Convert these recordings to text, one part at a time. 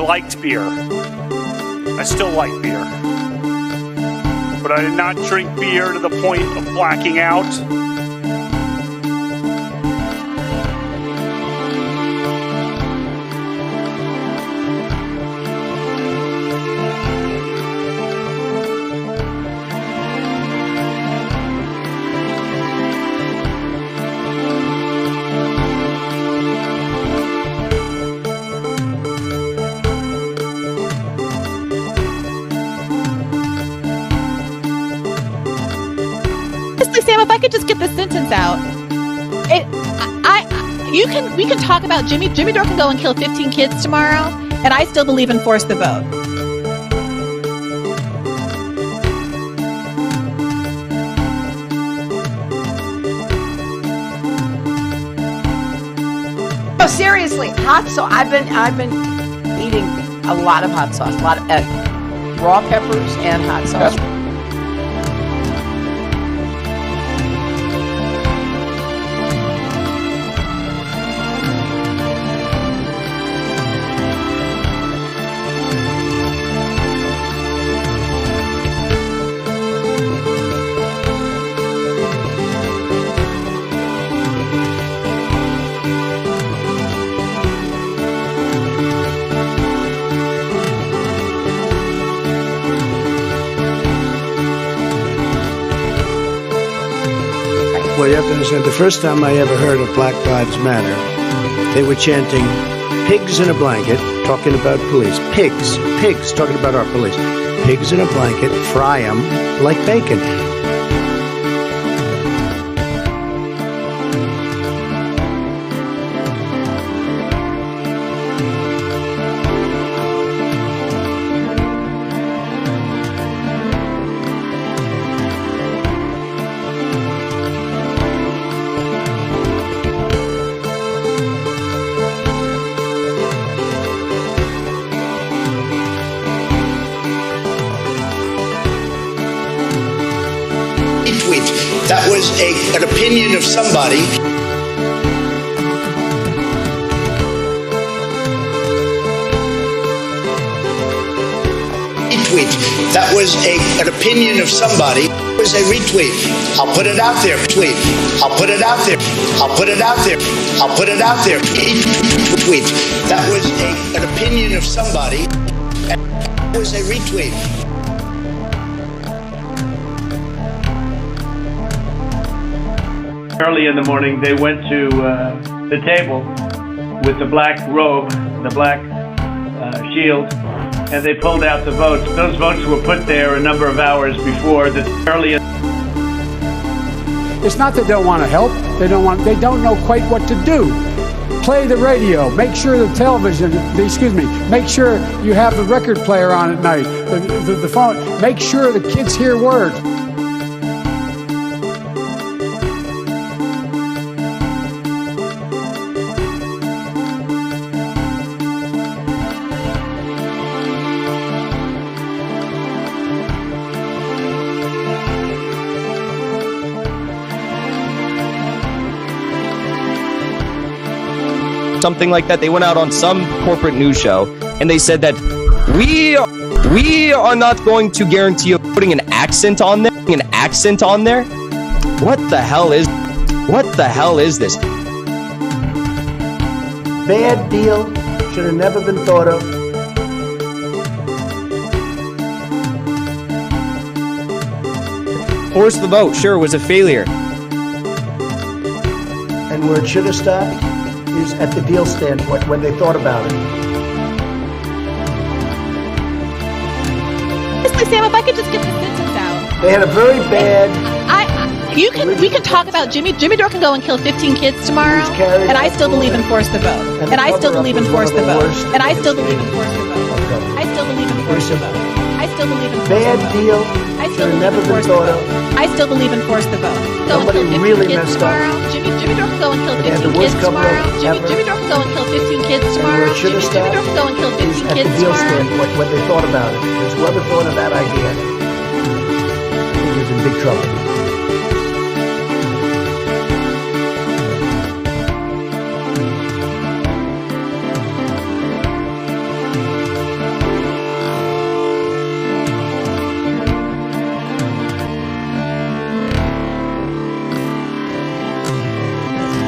liked beer. I still like beer. But I did not drink beer to the point of blacking out. Sam, if I could just get this sentence out, we can talk about Jimmy Dore can go and kill 15 kids tomorrow, and I still believe in force the vote. No, seriously, hot sauce. I've been eating a lot of hot sauce, a lot of raw peppers and hot sauce. Well, you have to understand, the first time I ever heard of Black Lives Matter, they were chanting, pigs in a blanket, talking about police. Pigs, talking about our police. Pigs in a blanket, fry them like bacon. That was an opinion of somebody. Retweet. That was an opinion of somebody. It was a retweet. I'll put it out there. Tweet. I'll put it out there. I'll put it out there. I'll put it out there. Tweet. That was an opinion of somebody. It was a retweet. Early in the morning, they went to the table with the black robe, the black shield, and they pulled out the votes. Those votes were put there a number of hours before. It's not that they don't want to help. They don't know quite what to do. Play the radio. Make sure the television. Make sure you have the record player on at night. The phone. Make sure the kids hear words. Something like that. They went out on some corporate news show and they said that we are not going to guarantee putting an accent on there. What the hell is this? Bad deal. Should have never been thought of. Force the vote, sure, was a failure. And where it should have stopped is at the deal standpoint when they thought about it. Sam, if I could just get the sentence out. They had a very bad. We can talk about Jimmy Dore can go and kill 15 kids tomorrow, and I still believe in force the vote. And I still believe in force the vote. And I still believe in force the vote. I still believe in force the vote. I still believe in force the vote. Bad deal. I still believe in force the vote. I still believe in force the vote. Somebody really messed up. Jimmy Dore can go and kill 15 kids tomorrow. Jimmy Dore can go and kill 15 kids tomorrow. Jimmy Dore can go and kill 15 kids tomorrow. At the deal standpoint when they thought about it. Because whoever thought of that idea, I think was in big trouble.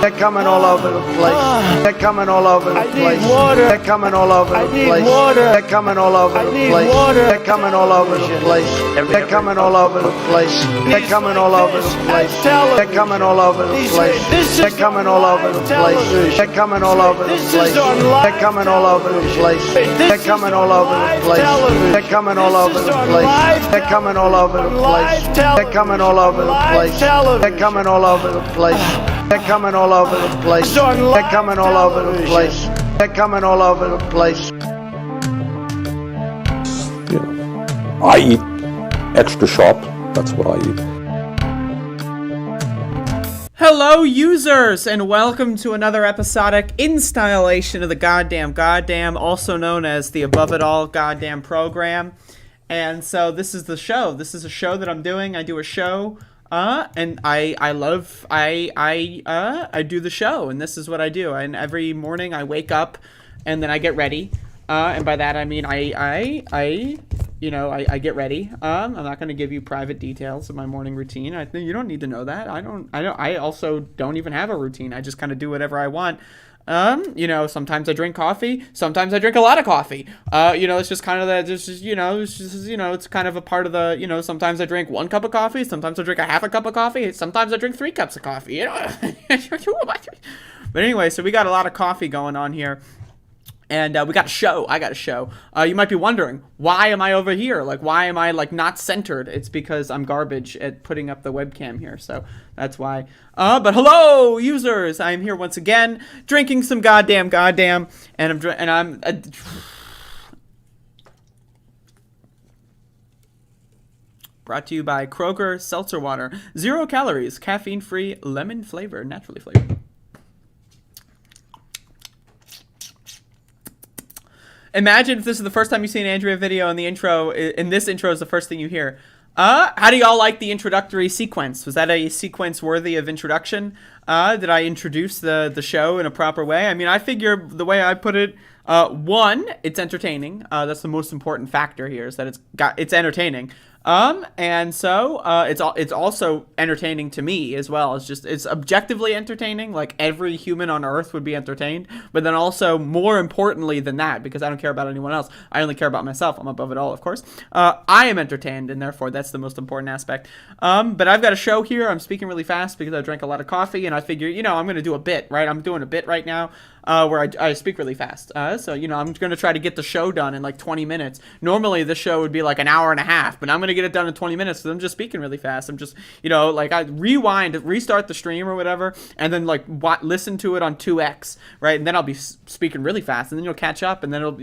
They're coming all over the place. They're coming all over the place. They're coming all over the place. They're coming all over the place. They're coming all over the place. They're coming all over the place. They're coming all over the place. They're coming all over the place. They're coming all over the place. They're coming all over the place. They're coming all over the place. They're coming all over the place. They're coming all over the place. They're coming all over the place. They're coming all over the place. They're coming all over the place. They're coming all over the place. They're coming all over the place. They're coming all over the place. You know, I eat extra sharp. That's what I eat. Hello, users, and welcome to another episodic installation of the Goddamn, also known as the Above It All Goddamn program. And so this is the show. This is a show that I'm doing. I do a show, and I do the show, and this is what I do. And every morning I wake up, and then I get ready. And by that I mean I get ready. I'm not going to give you private details of my morning routine. I think you don't need to know that. I also don't even have a routine. I just kind of do whatever I want. Sometimes I drink coffee. Sometimes I drink a lot of coffee. It's just kind of that. It's kind of a part of the. Sometimes I drink 1 cup of coffee. Sometimes I drink a half a cup of coffee. Sometimes I drink 3 cups of coffee. But anyway, so we got a lot of coffee going on here. And we got a show. I got a show. You might be wondering, why am I over here? Like, why am I, not centered? It's because I'm garbage at putting up the webcam here. So that's why. But hello, users. I'm here once again, drinking some goddamn. And I'm brought to you by Kroger Seltzer Water. 0 calories, caffeine-free, lemon flavor, naturally flavored. Imagine if this is the first time you see an Andrea video and the intro, and this intro is the first thing you hear. How do y'all like the introductory sequence? Was that a sequence worthy of introduction? Did I introduce the show in a proper way? I mean, I figure the way I put it, 1, it's entertaining. That's the most important factor here, is that it's entertaining. And so it's also entertaining to me as well. It's objectively entertaining, like every human on earth would be entertained, but then also more importantly than that, because I don't care about anyone else, I only care about myself. I'm above it all, of course. I am entertained, and therefore that's the most important aspect. But I've got a show here. I'm speaking really fast because I drank a lot of coffee, and I figure, I'm going to do a bit, right? I'm doing a bit right now. Where I speak really fast. So, I'm going to try to get the show done in 20 minutes. Normally, the show would be an hour and a half, but I'm going to get it done in 20 minutes because I'm just speaking really fast. I'm just, I restart the stream or whatever, and then, listen to it on 2x, right? And then I'll be speaking really fast, and then you'll catch up, and then it'll,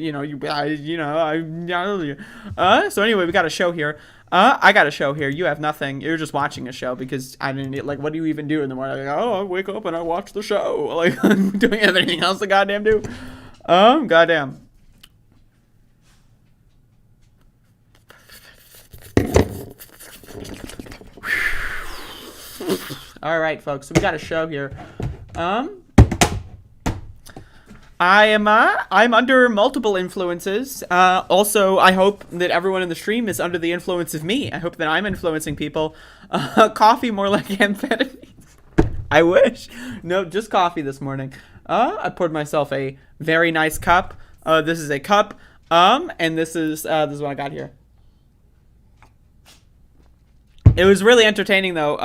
so anyway, we got a show here. I got a show here. You have nothing. You're just watching a show because I didn't what do you even do in the morning? I wake up and I watch the show. I'm doing anything else to goddamn do. Goddamn. All right, folks. So we got a show here. I'm under multiple influences. Also, I hope that everyone in the stream is under the influence of me. I hope that I'm influencing people. Coffee more like amphetamines. I wish. No, just coffee this morning. I poured myself a very nice cup. This is a cup. And this is what I got here. It was really entertaining though.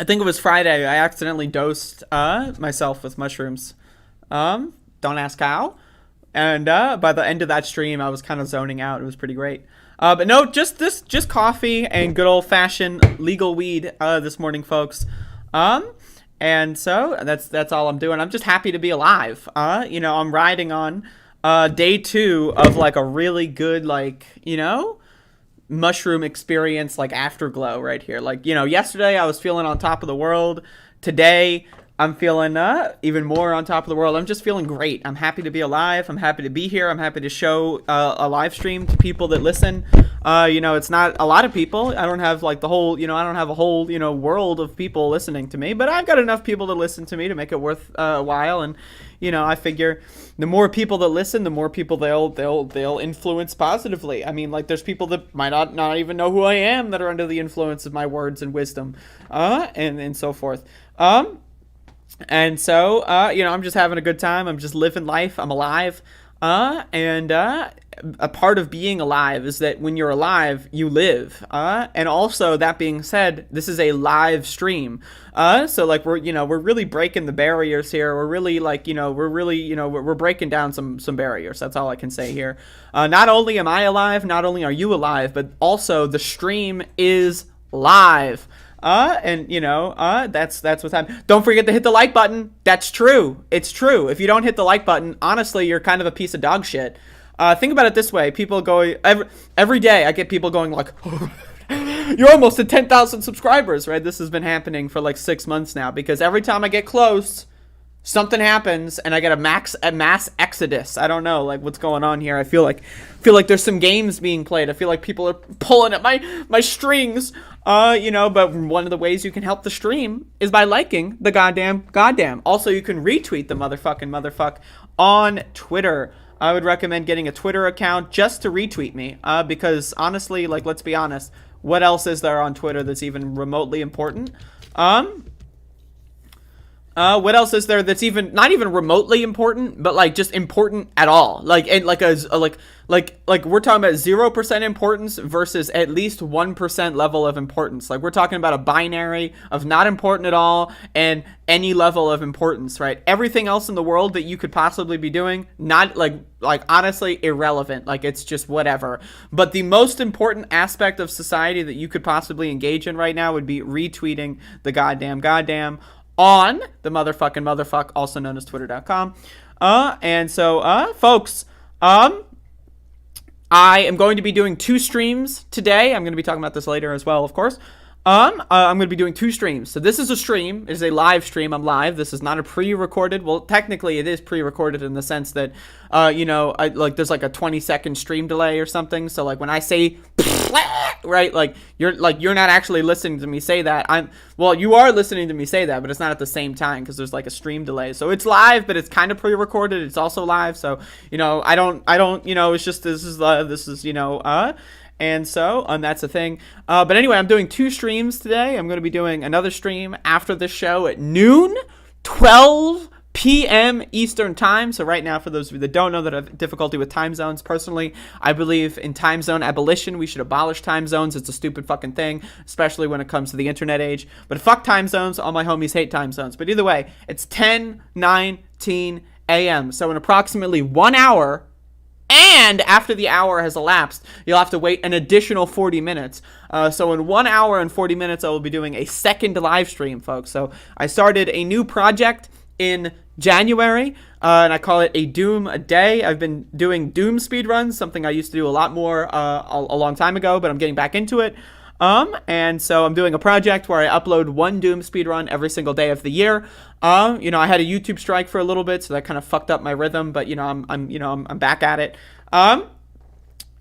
I think it was Friday. I accidentally dosed myself with mushrooms. Don't ask how. And by the end of that stream, I was kind of zoning out. It was pretty great. But no, just coffee and good old fashioned legal weed this morning, folks. And so that's all I'm doing. I'm just happy to be alive. I'm riding on day 2 of a really good mushroom experience, afterglow right here. Yesterday I was feeling on top of the world. Today I'm feeling even more on top of the world. I'm just feeling great. I'm happy to be alive. I'm happy to be here. I'm happy to show a live stream to people that listen. It's not a lot of people. I don't have the whole, I don't have a whole, world of people listening to me, but I've got enough people to listen to me to make it worth a while. And, I figure the more people that listen, the more people they'll influence positively. I mean, there's people that might not even know who I am that are under the influence of my words and wisdom, and so forth. And so, I'm just having a good time. I'm just living life. I'm alive. And a part of being alive is that when you're alive, you live. And also, that being said, this is a live stream. So like we're really breaking the barriers here. We're really we're breaking down some barriers. That's all I can say here. Not only am I alive, not only are you alive, but also the stream is live. That's what's happening. Don't forget to hit the like button. That's true. It's true. If you don't hit the like button, honestly, you're kind of a piece of dog shit. Think about it this way. People go every day. I get people going like, you're almost at 10,000 subscribers, right? This has been happening for like 6 months now because every time I get close, something happens and I get a mass exodus. I don't know like what's going on here. I feel like there's some games being played. I feel like people are pulling at my strings. But one of the ways you can help the stream is by liking the goddamn. Also, you can retweet the motherfuck on Twitter. I would recommend getting a Twitter account just to retweet me. Because honestly, like, let's be honest, what else is there on Twitter that's even remotely important? What else is there that's even not even remotely important, but like just important at all? Like, and like like we're talking about 0% importance versus at least 1% level of importance. Like we're talking about a binary of not important at all and any level of importance, right? Everything else in the world that you could possibly be doing, not like honestly irrelevant. Like it's just whatever. But the most important aspect of society that you could possibly engage in right now would be retweeting the goddamn on the motherfuck, also known as twitter.com. And so, folks, I am going to be doing 2 streams today. I'm going to be talking about this later as well, of course. I'm going to be doing 2 streams. So this is a stream. It is a live stream. I'm live. This is not a pre-recorded. Well, technically it is pre-recorded in the sense that, there's like a 20-second stream delay or something. So like when I say, right, you're not actually listening to me say that. You are listening to me say that, but it's not at the same time because there's like a stream delay. So it's live, but it's kind of pre-recorded. It's also live. So, I don't, it's just, and that's the thing. But anyway, I'm doing 2 streams today. I'm going to be doing another stream after this show at noon, 12 p.m. Eastern time. So right now, for those of you that don't know that have difficulty with time zones, personally, I believe in time zone abolition. We should abolish time zones. It's a stupid fucking thing, especially when it comes to the internet age. But fuck time zones. All my homies hate time zones. But either way, it's 10:19 a.m. So in approximately 1 hour, and after the hour has elapsed, you'll have to wait an additional 40 minutes. So in 1 hour and 40 minutes, I will be doing a second live stream, folks. So I started a new project in January, and I call it a Doom a day. I've been doing Doom speedruns, something I used to do a lot more a long time ago, but I'm getting back into it. And so I'm doing a project where I upload 1 Doom speedrun every single day of the year. I had a YouTube strike for a little bit, so that kind of fucked up my rhythm, but I'm back at it.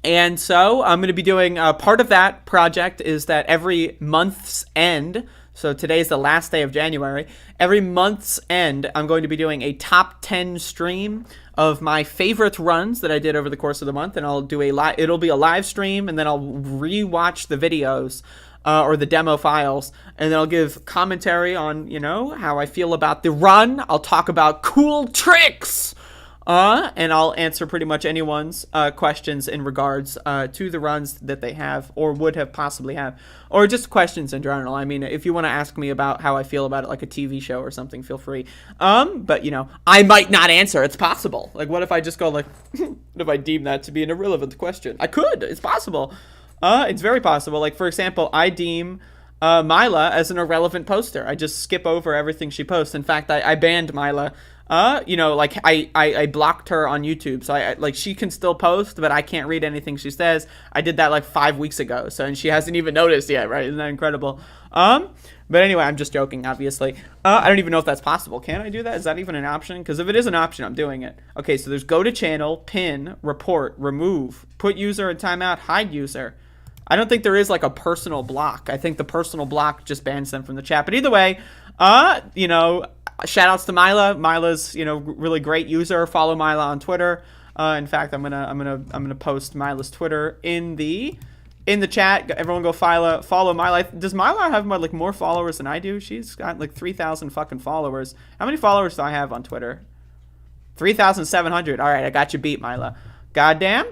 And so I'm going to be doing part of that project is that every month's end, so today's the last day of January, every month's end, I'm going to be doing a top 10 stream of my favorite runs that I did over the course of the month, and I'll do it'll be a live stream, and then I'll rewatch the videos or the demo files, and then I'll give commentary on, how I feel about the run. I'll talk about cool tricks, and I'll answer pretty much anyone's questions in regards to the runs that they have or would have possibly have, or just questions in general. I mean, if you want to ask me about how I feel about it, like a TV show or something, feel free. But I might not answer. It's possible. Like, what if I just go like, what if I deem that to be an irrelevant question? I could. It's possible. It's very possible. Like, for example, I deem Mila as an irrelevant poster. I just skip over everything she posts. In fact, I banned Mila. I blocked her on YouTube, so I she can still post, but I can't read anything she says. I did that like 5 weeks ago, and she hasn't even noticed yet, right? Isn't that incredible? But anyway, I'm just joking, obviously. I don't even know if that's possible. Can I do that? Is that even an option? Because if it is an option, I'm doing it. Okay, so there's go to channel, pin, report, remove, put user in timeout, hide user. I don't think there is like a personal block. I think the personal block just bans them from the chat. But either way, shout outs to Mila. Mila's, really great user. Follow Mila on Twitter. In fact, I'm gonna post Mila's Twitter in the in the chat. Everyone go follow My Life. Does Myla have more followers than I do? She's got like 3,000 fucking followers. How many followers do I have on Twitter? 3,700. All right, I got you beat, Myla. Goddamn.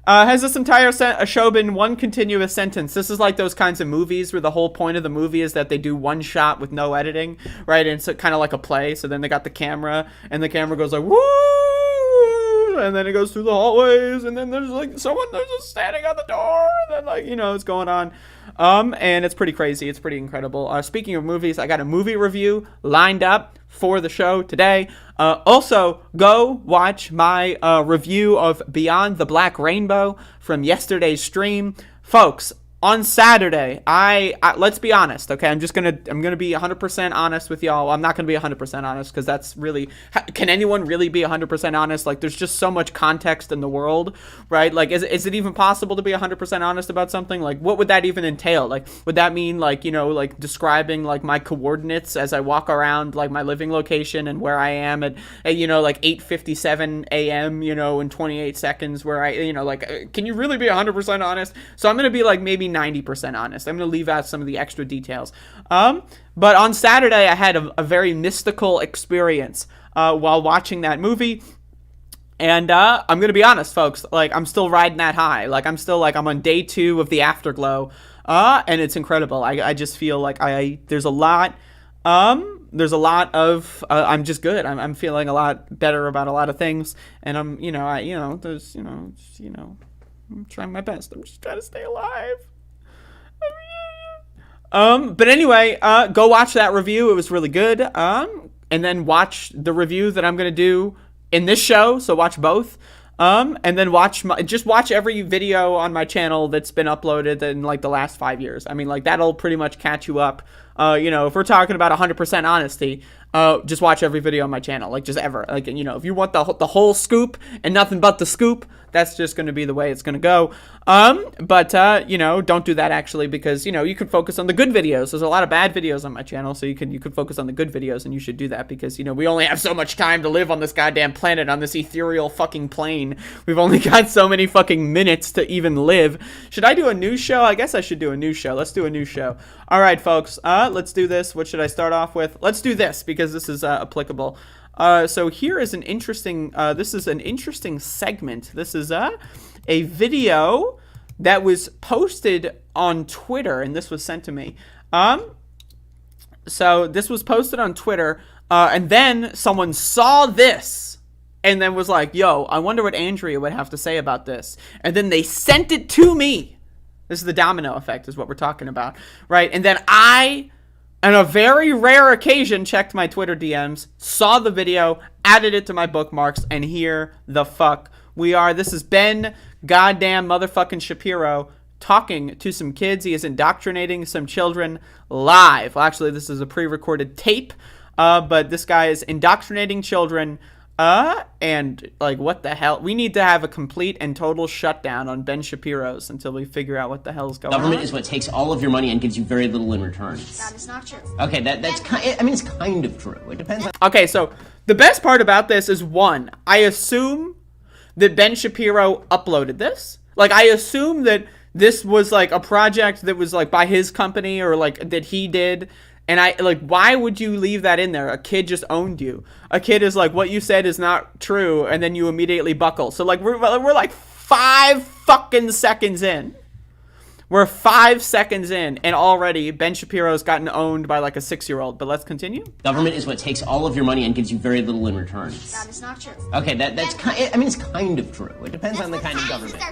Has this entire show been one continuous sentence? This is like those kinds of movies where the whole point of the movie is that they do one shot with no editing, right? And it's kind of like a play. So then they got the camera, and the camera goes like, woo! And then it goes through the hallways, and then there's like someone there's just standing at the door, and then like, you know, it's going on. And it's pretty crazy. It's pretty incredible. Speaking of movies, I got a movie review lined up for the show today. Also, go watch my review of Beyond the Black Rainbow from yesterday's stream. Folks, on Saturday, I let's be honest, okay? I'm gonna be 100% honest with y'all. I'm not gonna be 100% honest because that's really, can anyone really be 100% honest? Like, there's just so much context in the world, right? Like, is it even possible to be 100% honest about something? Like, what would that even entail? Like, would that mean like, you know, like describing like my coordinates as I walk around like my living location and where I am at you know, like 8:57 a.m. you know, in 28 seconds, where I, you know, like, can you really be 100% honest? So I'm gonna be like maybe 90% honest. I'm going to leave out some of the extra details. But on Saturday, I had a very mystical experience while watching that movie. And I'm going to be honest, folks. Like, I'm still riding that high. Like, I'm on day 2 of the afterglow. And it's incredible. I just feel like there's a lot of, I'm just good. I'm feeling a lot better about a lot of things. And I'm trying my best. I'm just trying to stay alive. But anyway, go watch that review. It was really good. And then watch the review that I'm going to do in this show. So watch both. And then watch every video on my channel that's been uploaded in like the last 5 years. I mean, like, that'll pretty much catch you up. You know, if we're talking about 100% honesty, just watch every video on my channel, like, just ever. Like, you know, if you want the whole scoop and nothing but the scoop, that's just going to be the way it's going to go. But you know, don't do that actually, because, you know, you can focus on the good videos. There's a lot of bad videos on my channel, so you could focus on the good videos, and you should do that because, you know, we only have so much time to live on this goddamn planet, on this ethereal fucking plane. We've only got so many fucking minutes to even live. Should I do a news show? I guess I should do a news show. Let's do a news show. All right, folks, let's do this. What should I start off with? Let's do this because this is applicable. So here is an interesting, this is an interesting segment. This is a video that was posted on Twitter, and this was sent to me. So this was posted on Twitter, and then someone saw this and then was like, yo, I wonder what Andrea would have to say about this. And then they sent it to me. This is the domino effect is what we're talking about, right? And then I, on a very rare occasion, checked my Twitter DMs, saw the video, added it to my bookmarks, and here the fuck we are. This is Ben goddamn motherfucking Shapiro talking to some kids. He is indoctrinating some children live. Well, actually, this is a pre-recorded tape, but this guy is indoctrinating children. And like, what the hell? We need to have a complete and total shutdown on Ben Shapiro's until we figure out what the hell's going on. Government is what takes all of your money and gives you very little in return. That is not true. Okay, that's kind. I mean, it's kind of true. It depends on. Okay, so the best part about this is, one, I assume that Ben Shapiro uploaded this. Like, I assume that this was like a project that was like by his company or like that he did. And I, like, why would you leave that in there? A kid just owned you. A kid is like, what you said is not true, and then you immediately buckle. So, like, we're like 5 fucking seconds in. We're 5 seconds in, and already Ben Shapiro's gotten owned by, like, a 6-year-old. But let's continue. Government is what takes all of your money and gives you very little in return. That is not true. Okay, that's kind. I mean, it's kind of true. It depends on the kind of government.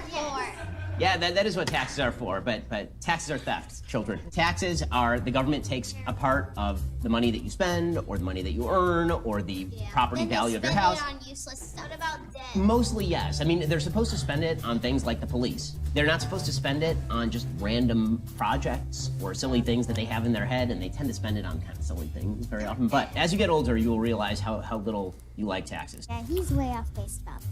Yeah, that is what taxes are for, but taxes are theft, children. Taxes are, the government takes a part of the money that you spend, or the money that you earn, or the property value of your house. It on useless stuff. What about debt? Mostly, yes. I mean, they're supposed to spend it on things like the police. They're not supposed to spend it on just random projects or silly things that they have in their head, and they tend to spend it on kind of silly things very often. But as you get older, you will realize how little you like taxes. Yeah, he's way off base about that.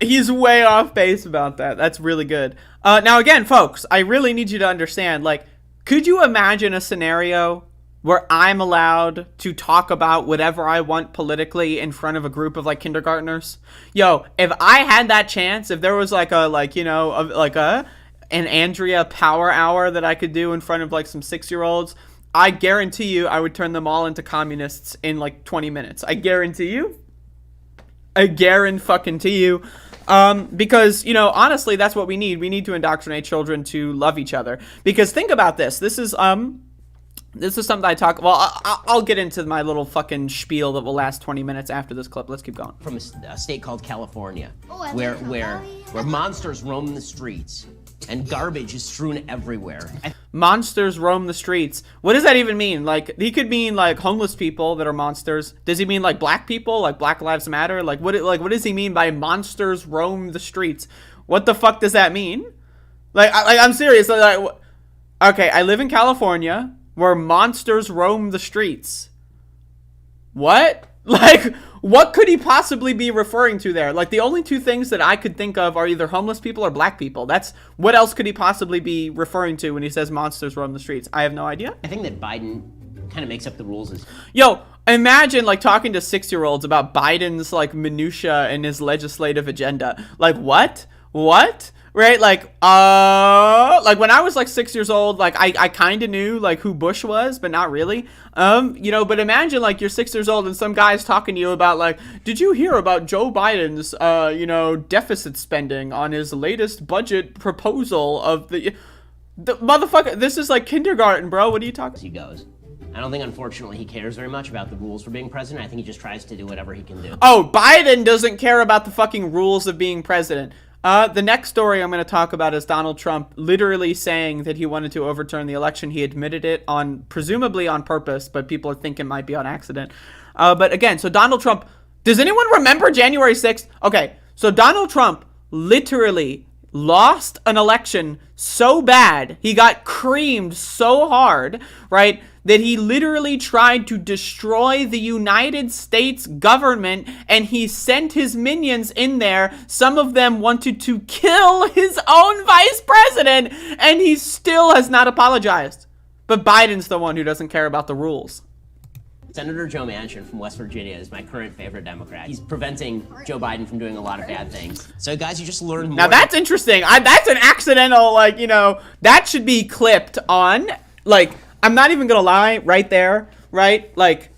He's way off base about that. That's really good. Now, again, folks, I really need you to understand, like, could you imagine a scenario where I'm allowed to talk about whatever I want politically in front of a group of, like, kindergartners? Yo, if I had that chance, if there was, like, a, like, you know, an Andrea power hour that I could do in front of like some 6-year-olds, I guarantee you I would turn them all into communists in like 20 minutes. I guarantee you. I guarantee you. Because, you know, honestly, that's what we need. We need to indoctrinate children to love each other. Because think about this. This is something I talk. Well, I'll get into my little fucking spiel that will last 20 minutes after this clip. Let's keep going. From a state called California, where monsters roam the streets and garbage is strewn everywhere. Monsters roam the streets. What does that even mean? Like, he could mean like homeless people that are monsters. Does he mean like black people, like Black Lives Matter? Like what does he mean by monsters roam the streets? What the fuck does that mean? Like, I'm serious. Like, okay, I live in California, where monsters roam the streets. What? Like, what could he possibly be referring to there? Like, the only two things that I could think of are either homeless people or black people. That's, what else could he possibly be referring to when he says monsters roam the streets? I have no idea. I think that Biden kind of makes up the rules. Yo, imagine, like, talking to 6-year-olds about Biden's, like, minutia and his legislative agenda. Like, what? What? Right, like when I was like 6 years old, like I kind of knew like who Bush was, but not really. You know, but imagine like you're 6 years old and some guy's talking to you about like, did you hear about Joe Biden's you know, deficit spending on his latest budget proposal of the motherfucker? This is like kindergarten, bro. What are you talking? He goes. I don't think, unfortunately, he cares very much about the rules for being president. I think he just tries to do whatever he can do. Oh, Biden doesn't care about the fucking rules of being president. The next story I'm going to talk about is Donald Trump literally saying that he wanted to overturn the election. He admitted it presumably on purpose, but people think it might be on accident. But again, so Donald Trump, does anyone remember January 6th? Okay, so Donald Trump literally lost an election so bad, he got creamed so hard, right, that he literally tried to destroy the United States government, and he sent his minions in there. Some of them wanted to kill his own vice president, and he still has not apologized. But Biden's the one who doesn't care about the rules. Senator Joe Manchin from West Virginia is my current favorite Democrat. He's preventing Joe Biden from doing a lot of bad things. So guys, you just learned more. Now that's interesting. That's an accidental, like, you know, that should be clipped on, like, I'm not even gonna lie, right there, right? Like,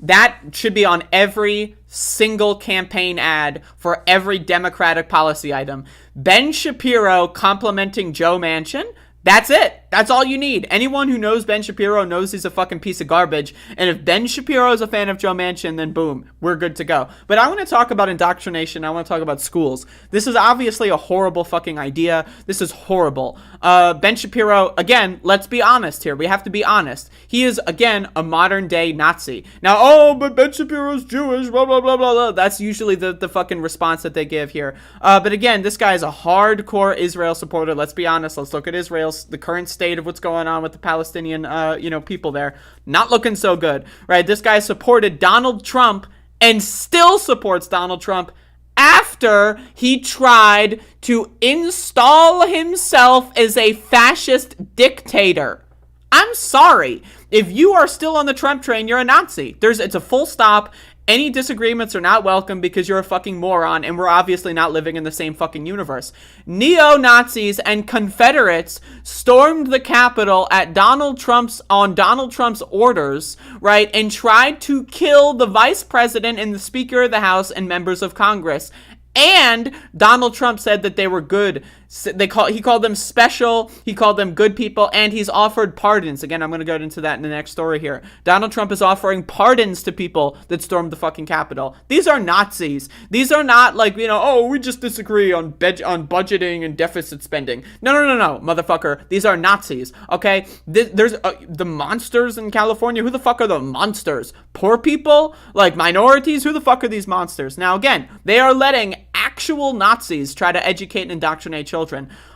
that should be on every single campaign ad for every Democratic policy item. Ben Shapiro complimenting Joe Manchin. That's it. That's all you need. Anyone who knows Ben Shapiro knows he's a fucking piece of garbage. And if Ben Shapiro is a fan of Joe Manchin, then boom, we're good to go. But I want to talk about indoctrination. I want to talk about schools. This is obviously a horrible fucking idea. This is horrible. Ben Shapiro, again, let's be honest here. We have to be honest. He is, again, a modern day Nazi. Now, oh, but Ben Shapiro's Jewish, blah, blah, blah, blah, blah. That's usually the fucking response that they give here. But again, this guy is a hardcore Israel supporter. Let's be honest. Let's look at Israel's, the current state of what's going on with the Palestinian, you know, people there. Not looking so good, right? This guy supported Donald Trump and still supports Donald Trump after he tried to install himself as a fascist dictator. I'm sorry. If you are still on the Trump train, you're a Nazi. It's a full stop. Any disagreements are not welcome because you're a fucking moron, and we're obviously not living in the same fucking universe. Neo-Nazis and Confederates stormed the Capitol on Donald Trump's orders, right, and tried to kill the Vice President and the Speaker of the House and members of Congress. And Donald Trump said that they were good. He called them special. He called them good people, and he's offered pardons. Again, I'm going to go into that in the next story here. Donald Trump is offering pardons to people that stormed the fucking Capitol. These are Nazis. These are not like, you know, oh, we just disagree on budgeting and deficit spending. No, motherfucker. These are Nazis, okay? There's the monsters in California. Who the fuck are the monsters? Poor people? Like minorities? Who the fuck are these monsters? Now, again, they are letting actual Nazis try to educate and indoctrinate children.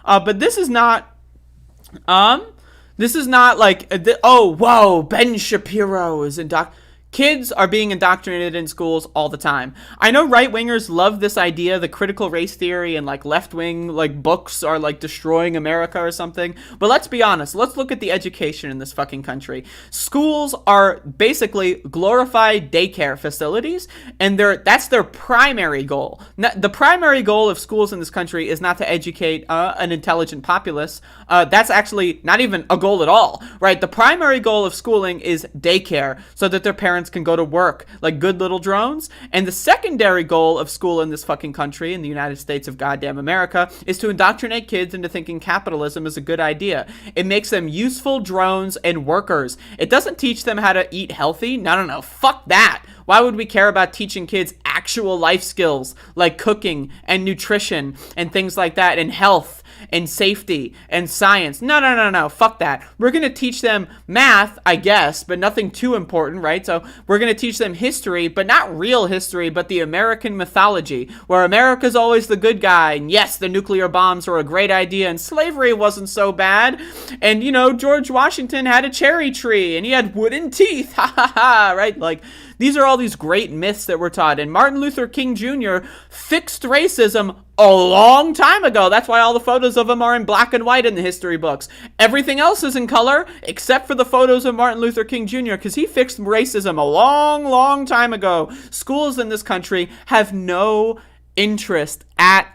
But this is not like, oh, whoa, Ben Shapiro is Kids are being indoctrinated in schools all the time. I know right-wingers love this idea, the critical race theory, and like left-wing like books are like destroying America or something. But let's be honest. Let's look at the education in this fucking country. Schools are basically glorified daycare facilities, and that's their primary goal. The primary goal of schools in this country is not to educate an intelligent populace. That's actually not even a goal at all, right? The primary goal of schooling is daycare, so that their parents can go to work like good little drones. And the secondary goal of school in this fucking country, in the United States of goddamn America, is to indoctrinate kids into thinking capitalism is a good idea. It makes them useful drones and workers. It doesn't teach them how to eat healthy. No. Fuck that. Why would we care about teaching kids actual life skills like cooking and nutrition and things like that, and health and safety and science? No. Fuck that. We're going to teach them math, I guess, but nothing too important, right? So we're going to teach them history, but not real history, but the American mythology, where America's always the good guy. And yes, the nuclear bombs were a great idea, and slavery wasn't so bad. And, George Washington had a cherry tree, and he had wooden teeth. Ha ha ha, right? Like, these are all these great myths that we're taught. And Martin Luther King Jr. fixed racism a long time ago. That's why all the photos of him are in black and white in the history books. Everything else is in color, except for the photos of Martin Luther King Jr., because he fixed racism a long, long time ago. Schools in this country have no interest at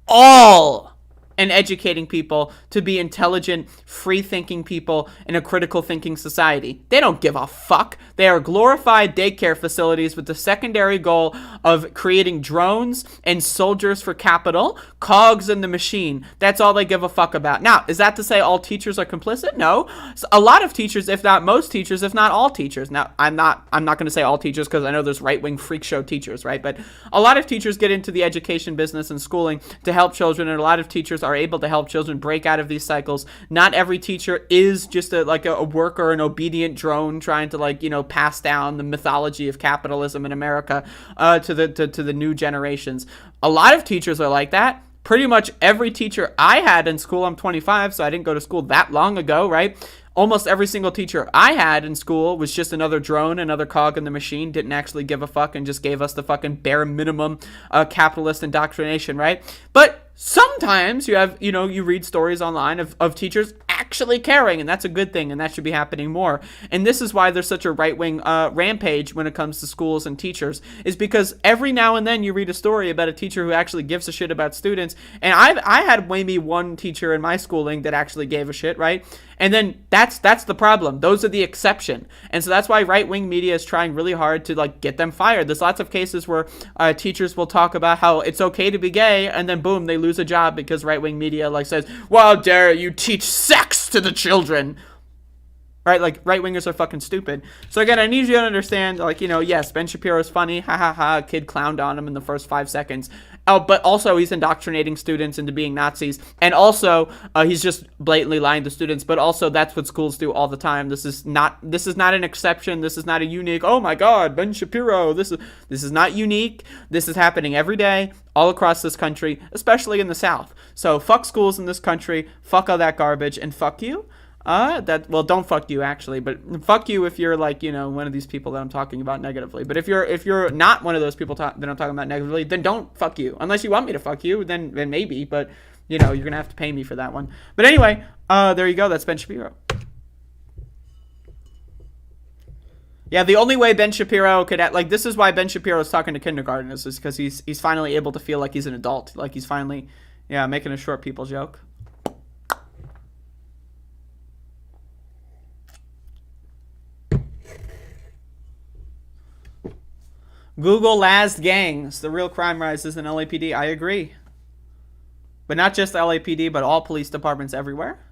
all in educating people to be intelligent, free-thinking people in a critical thinking society. They don't give a fuck. They are glorified daycare facilities with the secondary goal of creating drones and soldiers for capital, cogs in the machine. That's all they give a fuck about. Now, is that to say all teachers are complicit? No. A lot of teachers, if not most teachers, if not all teachers. Now, I'm not going to say all teachers because I know there's right-wing freak show teachers, right? But a lot of teachers get into the education business and schooling to help children, and a lot of teachers are able to help children break out of these cycles. Not every teacher is just a worker, an obedient drone trying to pass down the mythology of capitalism in America to the new generations. A lot of teachers are like that. Pretty much every teacher I had in school, I'm 25, so I didn't go to school that long ago, right? Almost every single teacher I had in school was just another drone, another cog in the machine, didn't actually give a fuck, and just gave us the fucking bare minimum capitalist indoctrination, right? But sometimes you have, you read stories online of teachers actually caring, and that's a good thing, and that should be happening more. And this is why there's such a right-wing rampage when it comes to schools and teachers, is because every now and then you read a story about a teacher who actually gives a shit about students. And I had maybe one teacher in my schooling that actually gave a shit, right? And then that's the problem. Those are the exception. And so that's why right-wing media is trying really hard to get them fired. There's lots of cases where teachers will talk about how it's okay to be gay, and then boom, they lose a job because right-wing media says, well, how dare you teach sex to the children. Right? Right-wingers are fucking stupid. So again, I need you to understand, yes, Ben Shapiro's funny. Ha ha ha, a kid clowned on him in the first 5 seconds. Oh, but also he's indoctrinating students into being Nazis. And also, he's just blatantly lying to students. But also, that's what schools do all the time. This is not an exception. This is not a unique, oh my God, Ben Shapiro. This is not unique. This is happening every day, all across this country, especially in the South. So fuck schools in this country, fuck all that garbage, and fuck you. Don't fuck you actually, but fuck you if you're one of these people that I'm talking about negatively. But if you're not one of those people that I'm talking about negatively, then don't fuck you. Unless you want me to fuck you, then maybe, but you're gonna have to pay me for that one. But anyway, there you go. That's Ben Shapiro. Yeah, the only way Ben Shapiro could this is why Ben Shapiro is talking to kindergartners, is because he's finally able to feel like he's an adult, he's finally making a short people joke. Google last gangs. The real crime rises in LAPD. I agree. But not just LAPD, but all police departments everywhere.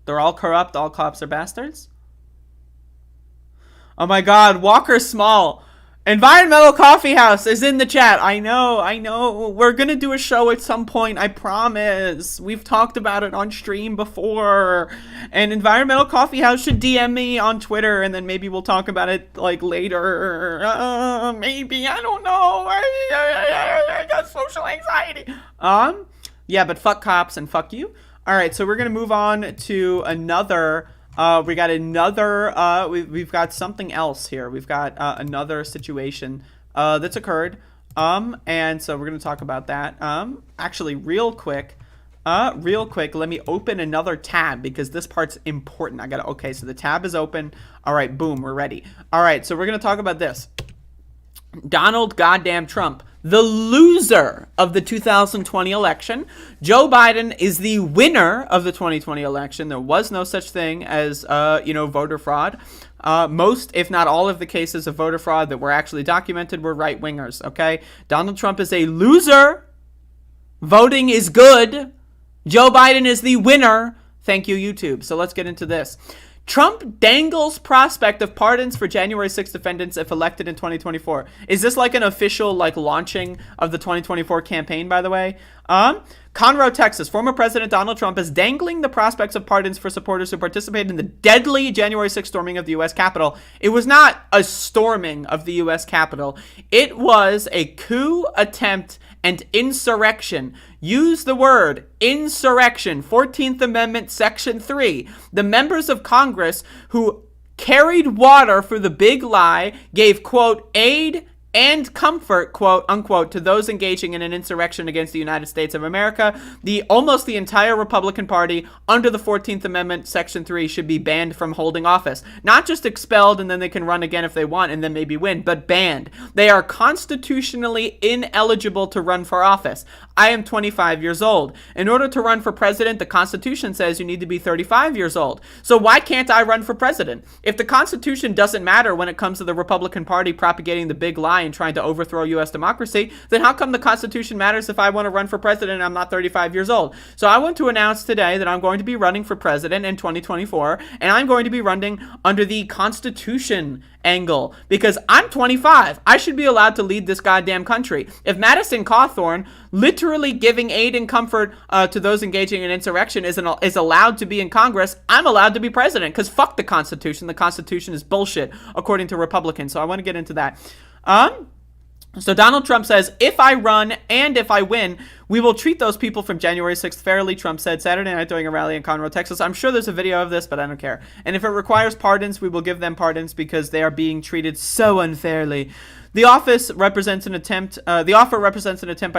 They're all corrupt. All cops are bastards. Oh my God. Walker Small. Environmental Coffee House is in the chat. I know. We're going to do a show at some point. I promise. We've talked about it on stream before. And Environmental Coffee House should DM me on Twitter, and then maybe we'll talk about it later. Maybe. I don't know. I got social anxiety. Yeah, but fuck cops and fuck you. All right, so we're going to move on to another We got another, we've got something else here. We've got another situation that's occurred. And so we're going to talk about that. Actually, real quick, let me open another tab because this part's important. Okay, so the tab is open. All right, boom, we're ready. All right, so we're going to talk about this. Donald goddamn Trump, the loser of the 2020 election. Joe Biden is the winner of the 2020 election. There was no such thing as, voter fraud. Most, if not all of the cases of voter fraud that were actually documented were right-wingers, okay? Donald Trump is a loser. Voting is good. Joe Biden is the winner. Thank you, YouTube. So let's get into this. Trump dangles prospect of pardons for January 6 defendants if elected in 2024. Is this like an official launching of the 2024 campaign, by the way? Conroe, Texas. Former President Donald Trump is dangling the prospects of pardons for supporters who participated in the deadly January 6 storming of the U.S. Capitol. It was not a storming of the U.S. Capitol. It was a coup attempt and insurrection. Use the word insurrection. 14th Amendment, Section 3. The members of Congress who carried water for the big lie gave, quote, aid and comfort, quote unquote, to those engaging in an insurrection against the United States of America. Almost the entire Republican Party under the 14th Amendment, Section 3, should be banned from holding office. Not just expelled and then they can run again if they want and then maybe win, but banned. They are constitutionally ineligible to run for office. I am 25 years old. In order to run for president, the Constitution says you need to be 35 years old. So why can't I run for president? If the Constitution doesn't matter when it comes to the Republican Party propagating the big lie and trying to overthrow U.S. democracy, then how come the Constitution matters if I want to run for president and I'm not 35 years old? So I want to announce today that I'm going to be running for president in 2024, and I'm going to be running under the Constitution angle because I'm 25. I should be allowed to lead this goddamn country. If Madison Cawthorn literally giving aid and comfort to those engaging in insurrection is allowed to be in Congress, I'm allowed to be president because fuck the Constitution. The Constitution is bullshit according to Republicans. So I want to get into that. So Donald Trump says, if I run and if I win, we will treat those people from January 6th fairly, Trump said Saturday night during a rally in Conroe, Texas. I'm sure there's a video of this, but I don't care. And if it requires pardons, we will give them pardons because they are being treated so unfairly. The offer represents an attempt by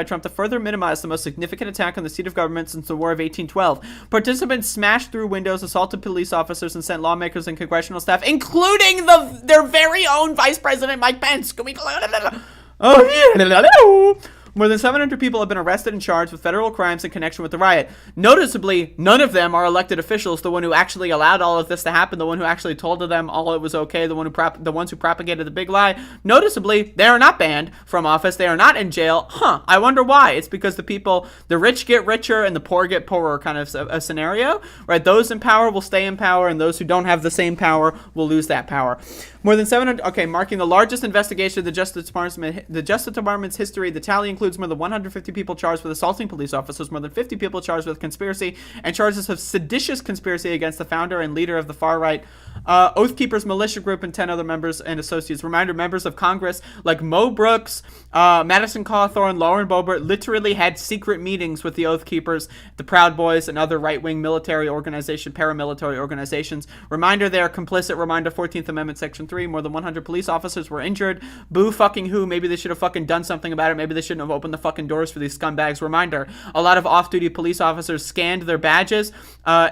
Trump to further minimize the most significant attack on the seat of government since the War of 1812. Participants smashed through windows, assaulted police officers, and sent lawmakers and congressional staff, including their very own Vice President Mike Pence. More than 700 people have been arrested and charged with federal crimes in connection with the riot. Noticeably, none of them are elected officials. The one who actually allowed all of this to happen, the one who actually told them all it was okay, the ones who propagated the big lie. Noticeably, they are not banned from office. They are not in jail. I wonder why. It's because the rich get richer and the poor get poorer kind of a scenario, right? Those in power will stay in power, and those who don't have the same power will lose that power. More than 700, marking the largest investigation of the Justice Department's history. The tally includes more than 150 people charged with assaulting police officers, more than 50 people charged with conspiracy, and charges of seditious conspiracy against the founder and leader of the far-right Oath Keepers militia group and 10 other members and associates. Reminder, members of Congress like Mo Brooks, Madison Cawthorn, Lauren Boebert literally had secret meetings with the Oath Keepers, the Proud Boys, and other right-wing military paramilitary organizations. Reminder, they are complicit. Reminder, 14th Amendment, Section 3. More than 100 police officers were injured. Boo fucking who. Maybe they should have fucking done something about it. Maybe they shouldn't have opened the fucking doors for these scumbags. Reminder, a lot of off-duty police officers scanned their badges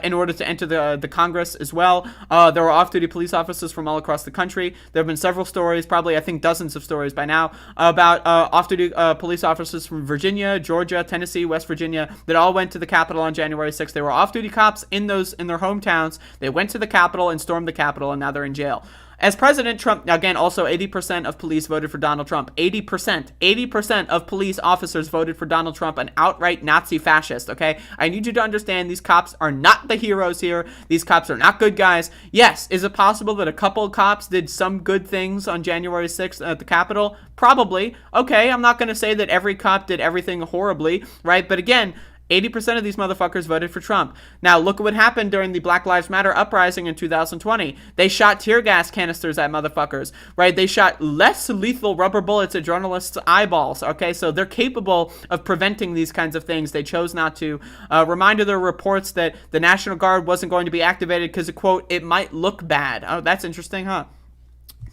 in order to enter the Congress as well. There were off-duty police officers from all across the country. There have been several stories, probably I think dozens of stories by now, about off-duty police officers from Virginia, Georgia, Tennessee, West Virginia that all went to the Capitol on January 6th. They were off-duty cops in their hometowns. They went to the Capitol and stormed the Capitol, and now they're in jail. As President Trump, again, also 80% of police voted for Donald Trump. 80% of police officers voted for Donald Trump, an outright Nazi fascist, okay? I need you to understand these cops are not the heroes here. These cops are not good guys. Yes, is it possible that a couple of cops did some good things on January 6th at the Capitol? Probably. Okay, I'm not going to say that every cop did everything horribly, right? But again, 80% of these motherfuckers voted for Trump. Now, look at what happened during the Black Lives Matter uprising in 2020. They shot tear gas canisters at motherfuckers, right? They shot less lethal rubber bullets at journalists' eyeballs, okay? So they're capable of preventing these kinds of things. They chose not to. Reminder, there were reports that the National Guard wasn't going to be activated because, quote, it might look bad. Oh, that's interesting, huh?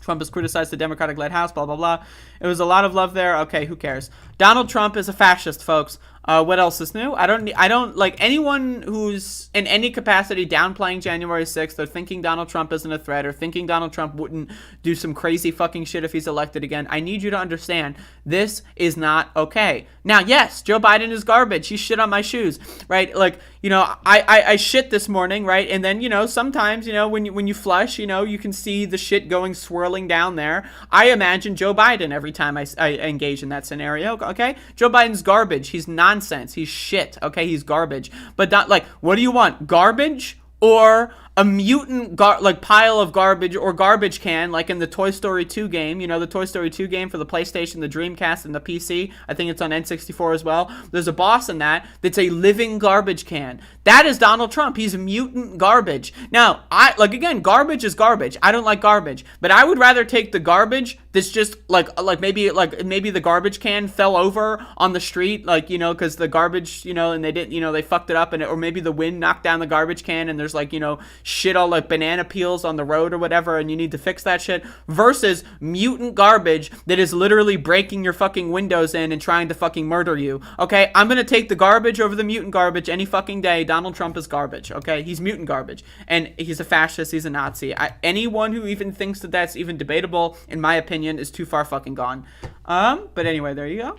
Trump has criticized the Democratic-led House, blah, blah, blah. It was a lot of love there. Okay, who cares? Donald Trump is a fascist, folks. What else is new? I don't like anyone who's in any capacity downplaying January 6th or thinking Donald Trump isn't a threat or thinking Donald Trump wouldn't do some crazy fucking shit if he's elected again. I need you to understand this is not okay. Now, yes, Joe Biden is garbage. He shit on my shoes, right? Like, you know, I shit this morning, right? And then, you know, sometimes, you know, when you flush, you know, you can see the shit going swirling down there. I imagine Joe Biden every time I engage in that scenario, okay? Joe Biden's garbage. He's nonsense. He's shit, okay? He's garbage. But not, like, what do you want? Garbage or a mutant pile of garbage or garbage can, like in the Toy Story 2 game, you know, the Toy Story 2 game for the PlayStation, the Dreamcast, and the PC. I think it's on N64 as well. There's a boss in that's a living garbage can. That is Donald Trump. He's mutant garbage. Now, again, garbage is garbage. I don't like garbage, but I would rather take the garbage that's just maybe the garbage can fell over on the street, like, you know, because the garbage, you know, and they didn't, you know, they fucked it up, or maybe the wind knocked down the garbage can, and there's, like, you know, shit all like banana peels on the road or whatever, and you need to fix that shit, versus mutant garbage that is literally breaking your fucking windows in and trying to fucking murder you. Okay, I'm gonna take the garbage over the mutant garbage any fucking day. Donald Trump is garbage. Okay, he's mutant garbage, and he's a fascist. He's a Nazi. Anyone who even thinks that that's even debatable, in my opinion, is too far fucking gone. But anyway, there you go.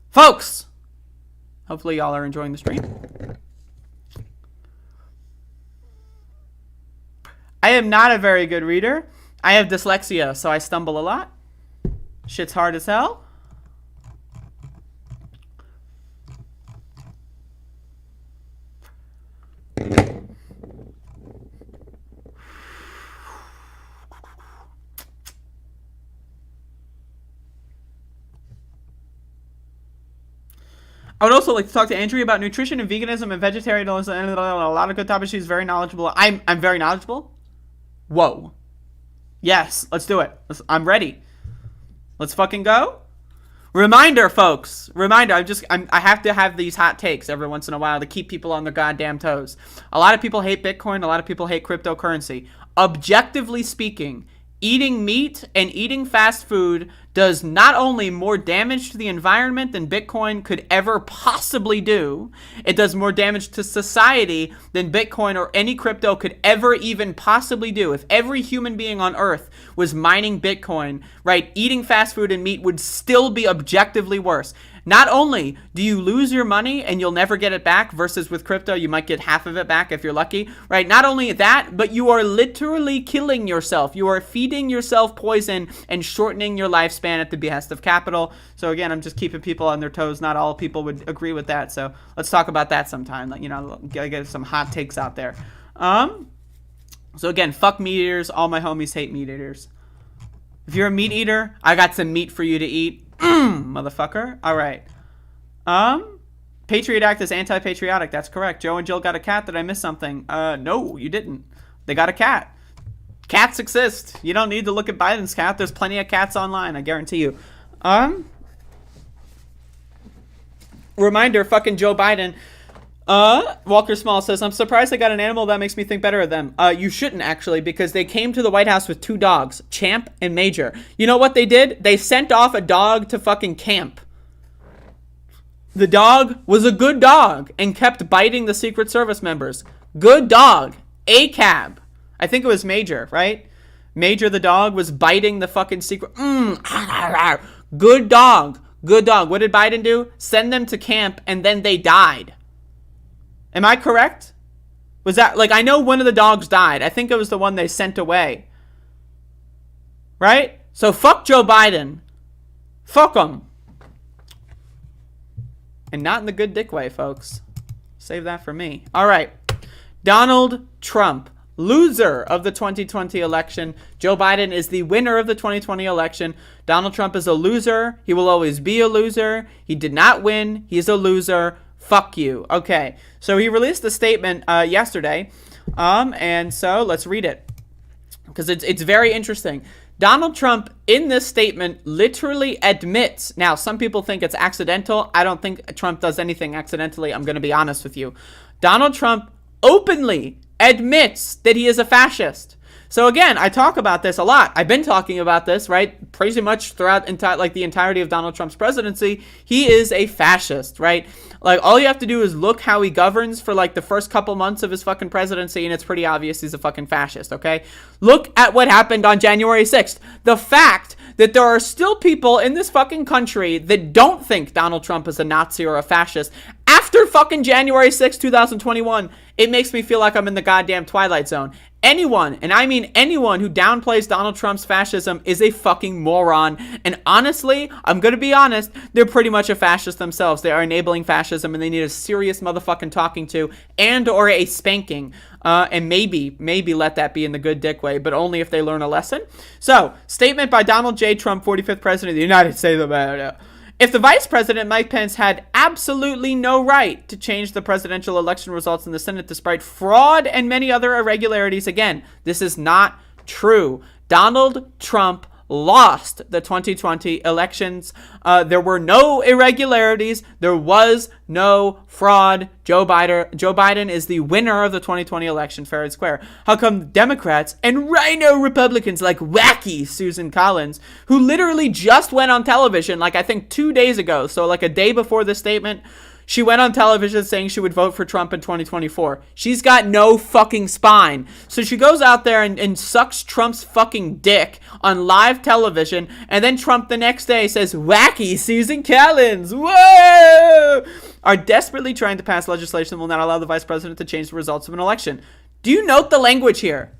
Folks, hopefully y'all are enjoying the stream. I am not a very good reader. I have dyslexia, so I stumble a lot. Shit's hard as hell. I would also like to talk to Andrea about nutrition and veganism and vegetarianism and a lot of good topics. She's very knowledgeable. I'm very knowledgeable. Whoa. Yes, let's do it. I'm ready. Let's fucking go. Reminder, folks. Reminder. I have to have these hot takes every once in a while to keep people on their goddamn toes. A lot of people hate Bitcoin. A lot of people hate cryptocurrency. Objectively speaking, eating meat and eating fast food does not only more damage to the environment than Bitcoin could ever possibly do, it does more damage to society than Bitcoin or any crypto could ever even possibly do. If every human being on Earth was mining Bitcoin, right, eating fast food and meat would still be objectively worse. Not only do you lose your money and you'll never get it back, versus with crypto, you might get half of it back if you're lucky, right? Not only that, but you are literally killing yourself. You are feeding yourself poison and shortening your lifespan at the behest of capital. So again, I'm just keeping people on their toes. Not all people would agree with that. So let's talk about that sometime. Like, you know, get some hot takes out there. So again, fuck meat eaters. All my homies hate meat eaters. If you're a meat eater, I got some meat for you to eat. Motherfucker. All right. Patriot Act is anti-patriotic. That's correct. Joe and Jill got a cat. Did I miss something? No, you didn't. They got a cat. Cats exist. You don't need to look at Biden's cat. There's plenty of cats online, I guarantee you. Reminder, fucking Joe Biden. Walker Small says, I'm surprised they got an animal that makes me think better of them. You shouldn't, actually, because they came to the White House with 2 dogs, Champ and Major. You know what they did? They sent off a dog to fucking camp. The dog was a good dog and kept biting the Secret Service members. Good dog. A cab. I think it was Major, right? Major the dog was biting the fucking secret. Good dog. Good dog. What did Biden do? Send them to camp and then they died. Am I correct? Was that, like, I know one of the dogs died. I think it was the one they sent away. Right? So fuck Joe Biden. Fuck him. And not in the good dick way, folks. Save that for me. All right. Donald Trump. loser of the 2020 election. Joe Biden is the winner of the 2020 election. Donald Trump is a loser. He will always be a loser. He did not win. He's a loser. Fuck you. Okay, so he released a statement yesterday, and so let's read it because it's very interesting. Donald Trump, in this statement, literally admits. Now, some people think it's accidental. I don't think Trump does anything accidentally. I'm going to be honest with you. Donald Trump openly admits that he is a fascist. So again, I talk about this a lot. I've been talking about this, right? Pretty much throughout the entirety of Donald Trump's presidency. He is a fascist, right? Like, all you have to do is look how he governs for like the first couple months of his fucking presidency, and it's pretty obvious he's a fucking fascist, okay? Look at what happened on January 6th. The fact that there are still people in this fucking country that don't think Donald Trump is a Nazi or a fascist after fucking January 6th, 2021, it makes me feel like I'm in the goddamn Twilight Zone. Anyone, and I mean anyone, who downplays Donald Trump's fascism is a fucking moron. And honestly, I'm gonna be honest, they're pretty much a fascist themselves. They are enabling fascism, and they need a serious motherfucking talking to and or a spanking. And maybe let that be in the good dick way, but only if they learn a lesson. So, statement by Donald J. Trump, 45th President of the United States of America. If the Vice President, Mike Pence, had absolutely no right to change the presidential election results in the Senate despite fraud and many other irregularities, again, this is not true. Donald Trump lost the 2020 elections. There were no irregularities. There was no fraud. Joe Biden is the winner of the 2020 election, fair and square. How come Democrats and rhino Republicans like wacky Susan Collins, who literally just went on television, like I think 2 days ago, so like a day before this statement, she went on television saying she would vote for Trump in 2024. She's got no fucking spine. So she goes out there and sucks Trump's fucking dick on live television, and then Trump the next day says, wacky Susan Collins, whoa! Are desperately trying to pass legislation that will not allow the vice president to change the results of an election. Do you note the language here?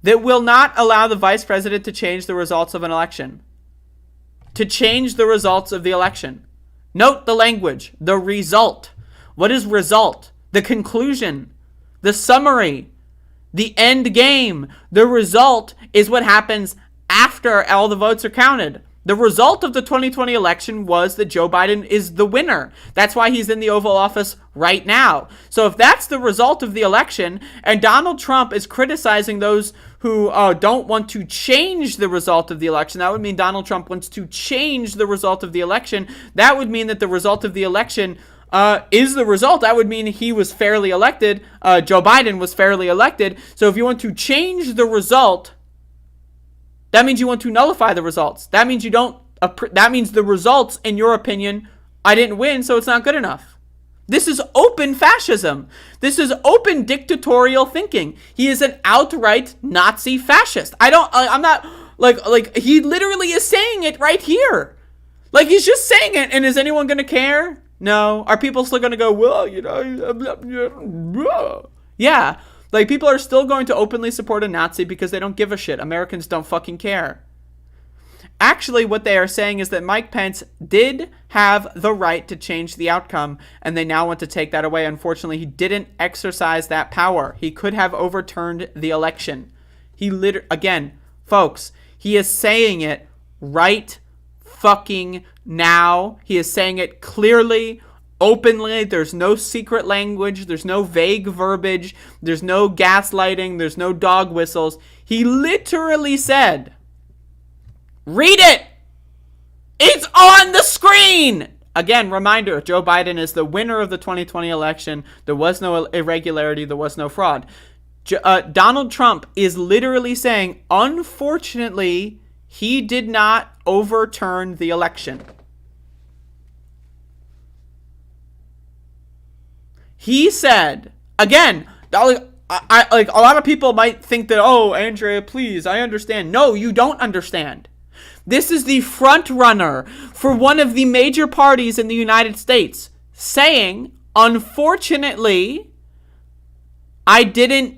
That will not allow the vice president to change the results of an election. To change the results of the election. Note the language, the result. What is result? The conclusion, the summary, the end game. The result is what happens after all the votes are counted. The result of the 2020 election was that Joe Biden is the winner. That's why he's in the Oval Office right now. So if that's the result of the election, and Donald Trump is criticizing those who don't want to change the result of the election, that would mean Donald Trump wants to change the result of the election. That would mean that the result of the election is the result. That would mean he was fairly elected. Joe Biden was fairly elected. So if you want to change the result, that means you want to nullify the results. That means you don't. That means the results, in your opinion, I didn't win, so it's not good enough. This is open fascism. This is open dictatorial thinking. He is an outright Nazi fascist. I'm not like he literally is saying it right here. Like, he's just saying it, and is anyone going to care? No. Are people still going to go, well, you know, yeah. Like, people are still going to openly support a Nazi because they don't give a shit. Americans don't fucking care. Actually, what they are saying is that Mike Pence did have the right to change the outcome, and they now want to take that away. Unfortunately, he didn't exercise that power. He could have overturned the election. Again, folks, he is saying it right fucking now. He is saying it clearly, openly. There's no secret language. There's no vague verbiage. There's no gaslighting. There's no dog whistles. He literally said, read it! It's on the screen! Again, reminder, Joe Biden is the winner of the 2020 election. There was no irregularity. There was no fraud. Donald Trump is literally saying, unfortunately, he did not overturn the election. He said, again, I like a lot of people might think that, oh, Andrea, please, I understand. No, you don't understand. This is the front runner for one of the major parties in the United States saying, unfortunately, I didn't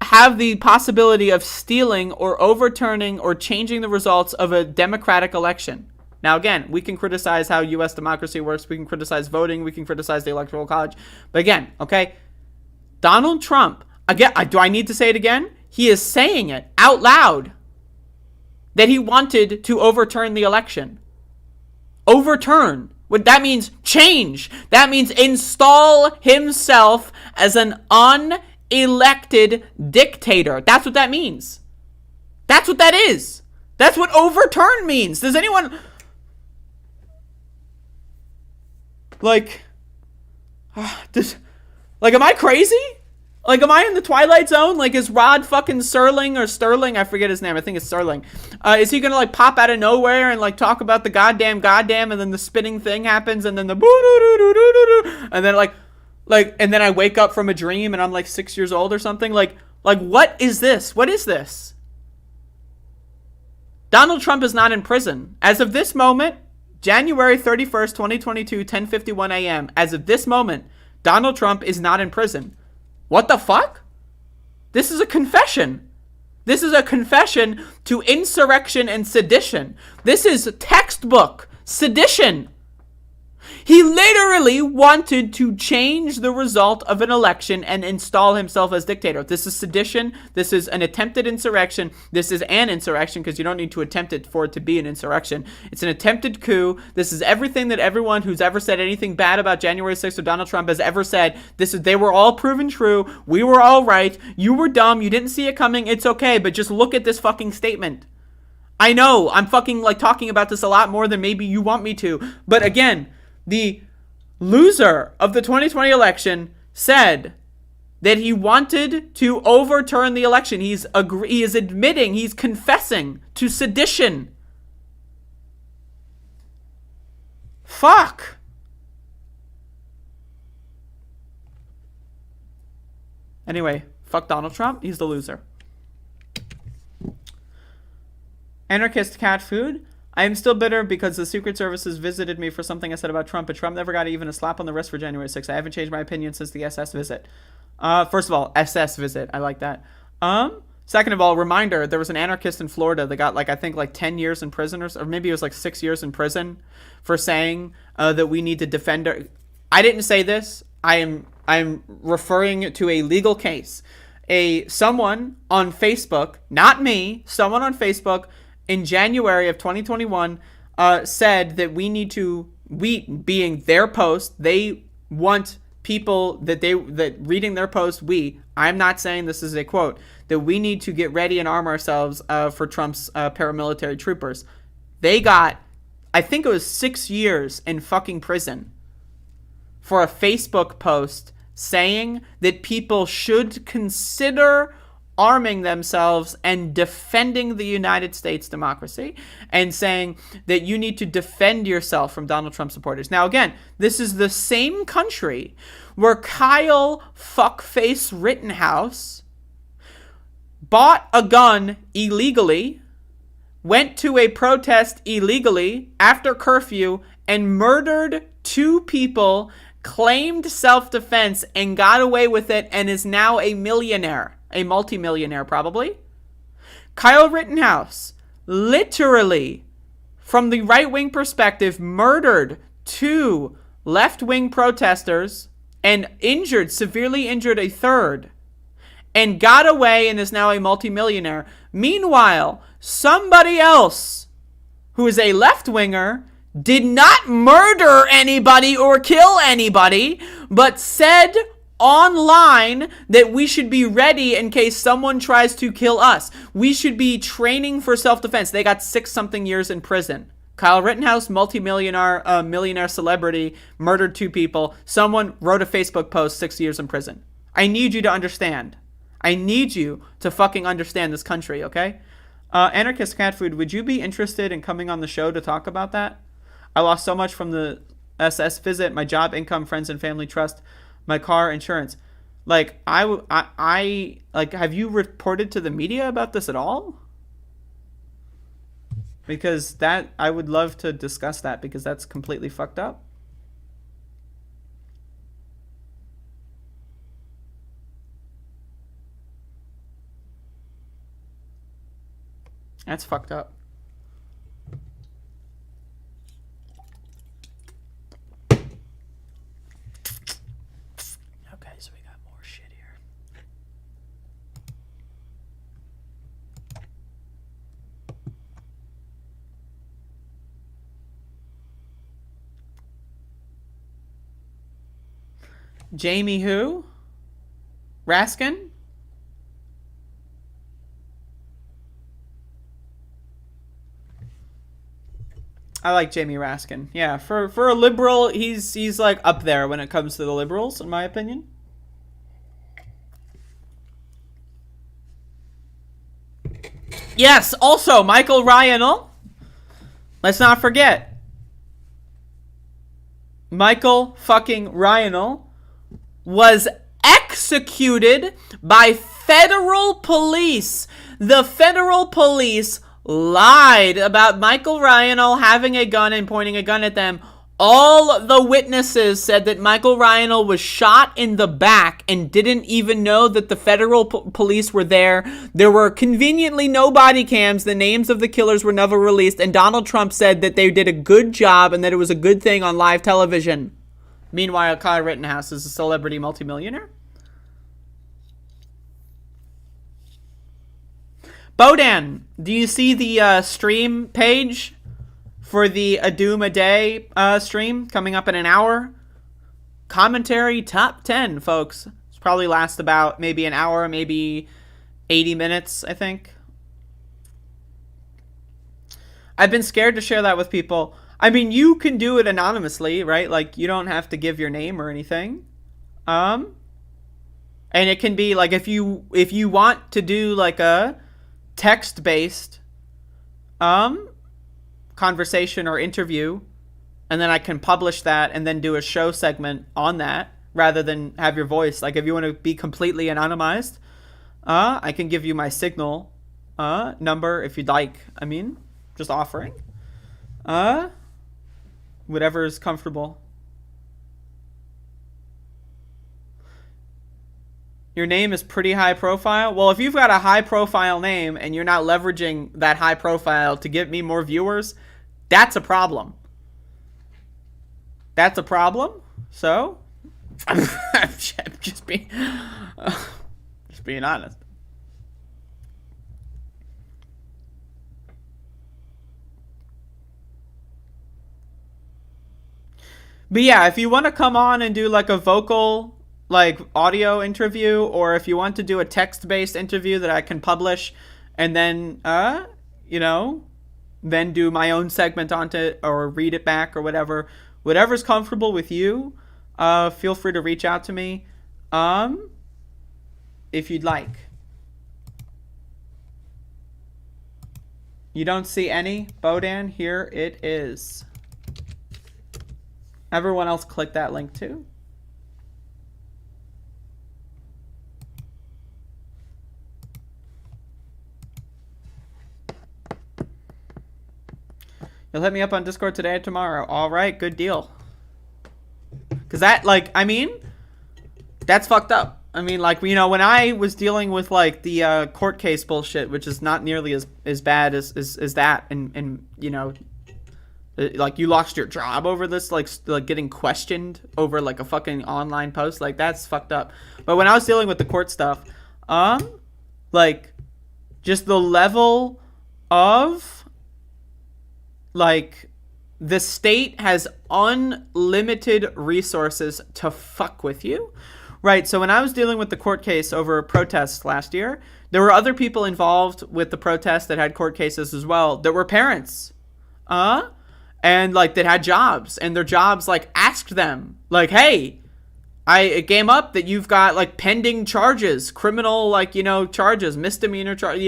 have the possibility of stealing or overturning or changing the results of a democratic election. Now, again, we can criticize how U.S. democracy works. We can criticize voting. We can criticize the Electoral College. But again, okay, Donald Trump, Again, do I need to say it again? He is saying it out loud that he wanted to overturn the election. Overturn. What that means, change. That means install himself as an unelected dictator. That's what that means. That's what that is. That's what overturn means. Does anyone... Like, am I crazy? Like, am I in the Twilight Zone? Like, is Rod fucking Sterling, I forget his name, I think it's Sterling. Is he gonna, like, pop out of nowhere and, like, talk about the goddamn, and then the spinning thing happens, and then the boo-doo-doo-doo-doo-doo, and then, and then I wake up from a dream, and I'm, like, 6 years old or something? Like, what is this? What is this? Donald Trump is not in prison. As of this moment, January 31st, 2022, 10:51 a.m., as of this moment, Donald Trump is not in prison. What the fuck? This is a confession. This is a confession to insurrection and sedition. This is textbook sedition. He literally wanted to change the result of an election and install himself as dictator. This is sedition. This is an attempted insurrection. This is an insurrection because you don't need to attempt it for it to be an insurrection. It's an attempted coup. This is everything that everyone who's ever said anything bad about January 6th or Donald Trump has ever said. They were all proven true. We were all right. You were dumb. You didn't see it coming. It's okay, but just look at this fucking statement. I know I'm fucking talking about this a lot more than maybe you want me to, but again, the loser of the 2020 election said that he wanted to overturn the election. He is admitting, he's confessing to sedition. Fuck. Anyway, fuck Donald Trump. He's the loser. Anarchist cat food. I am still bitter because the Secret Services visited me for something I said about Trump, but Trump never got even a slap on the wrist for January 6th. I haven't changed my opinion since the SS visit. First of all, SS visit. I like that. Second of all, reminder, there was an anarchist in Florida that got I think 10 years in prison or maybe it was 6 years in prison for saying that we need to defend our... I didn't say this. I'm referring to a legal case. Someone on Facebook, not me, someone on Facebook in January of 2021 said that we being their post, they want people that reading their post, I'm not saying this is a quote, that we need to get ready and arm ourselves for Trump's paramilitary troopers. They got, I think it was 6 years in fucking prison for a Facebook post saying that people should consider arming themselves and defending the United States democracy, and saying that you need to defend yourself from Donald Trump supporters. Now, again, this is the same country where Kyle Fuckface Rittenhouse bought a gun illegally, went to a protest illegally after curfew, and murdered 2 people, claimed self-defense, and got away with it, and is now a millionaire. A multimillionaire, probably. Kyle Rittenhouse, literally, from the right-wing perspective, murdered 2 left-wing protesters and severely injured a 3rd, and got away and is now a multimillionaire. Meanwhile, somebody else who is a left-winger did not murder anybody or kill anybody, but said online that we should be ready in case someone tries to kill us. We should be training for self-defense. They got 6-something years in prison. Kyle Rittenhouse, multi-millionaire, millionaire celebrity, murdered 2 people. Someone wrote a Facebook post, 6 years in prison. I need you to understand. I need you to fucking understand this country, okay? Anarchist Cat Food, would you be interested in coming on the show to talk about that? I lost so much from the SS visit, my job, income, friends, and family trust, my car, insurance. Have you reported to the media about this at all? Because I would love to discuss that, because that's completely fucked up. That's fucked up. Okay, so we got more shit here. Jamie who? Raskin? I like Jamie Raskin. Yeah, for a liberal, he's like up there when it comes to the liberals, in my opinion. Yes, also Michael Ryanel. Let's not forget. Michael fucking Ryanel was executed by federal police. The federal police lied about Michael Ryanel having a gun and pointing a gun at them. All the witnesses said that Michael Ryanel was shot in the back and didn't even know that the federal police were there. There were conveniently no body cams. The names of the killers were never released. And Donald Trump said that they did a good job and that it was a good thing on live television. Meanwhile, Kyle Rittenhouse is a celebrity multimillionaire. Bodan, do you see the stream page for the A Doom a Day stream coming up in an hour? Commentary top 10, folks. It's probably last about maybe an hour, maybe 80 minutes, I think. I've been scared to share that with people. I mean, you can do it anonymously, right? Like, you don't have to give your name or anything. And it can be like if you want to do like a text-based conversation or interview, and then I can publish that and then do a show segment on that rather than have your voice. Like if you want to be completely anonymized, I can give you my Signal number if you'd like. I mean, just offering. Whatever is comfortable. Your name is pretty high profile. Well, if you've got a high profile name and you're not leveraging that high profile to get me more viewers, that's a problem. That's a problem. So, I'm just being honest. But yeah, if you want to come on and do like a vocal, like audio interview, or if you want to do a text-based interview that I can publish and then, then do my own segment onto it or read it back or whatever's comfortable with you, feel free to reach out to me, if you'd like. You don't see any? Bodan, here it is. Everyone else click that link too. You'll hit me up on Discord today or tomorrow. All right, good deal. Because that, like, I mean, that's fucked up. I mean, like, when I was dealing with, like, the court case bullshit, which is not nearly as bad as that, and like, you lost your job over this, like getting questioned over, like, a fucking online post, like, that's fucked up. But when I was dealing with the court stuff, like, just the level of, like, the state has unlimited resources to fuck with you, right? So when I was dealing with the court case over protests last year, there were other people involved with the protests that had court cases as well that were parents, and like that had jobs, and their jobs like asked them like, hey, it came up that you've got like pending charges, criminal, like, charges, misdemeanor charge,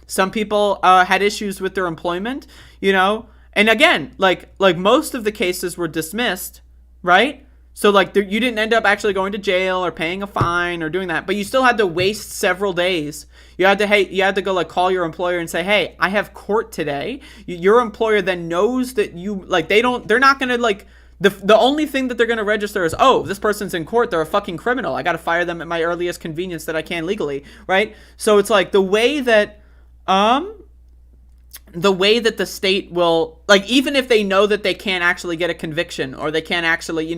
some people had issues with their employment, and again, like most of the cases were dismissed, right? So like you didn't end up actually going to jail or paying a fine or doing that, but you still had to waste several days. You had to go like call your employer and say, hey, I have court today. Your employer then knows that you, like, they're not going to, like, the only thing that they're going to register is, oh, this person's in court, they're a fucking criminal, I got to fire them at my earliest convenience that I can legally, right? So it's like the way that the state will, like, even if they know that they can't actually get a conviction or they can't actually,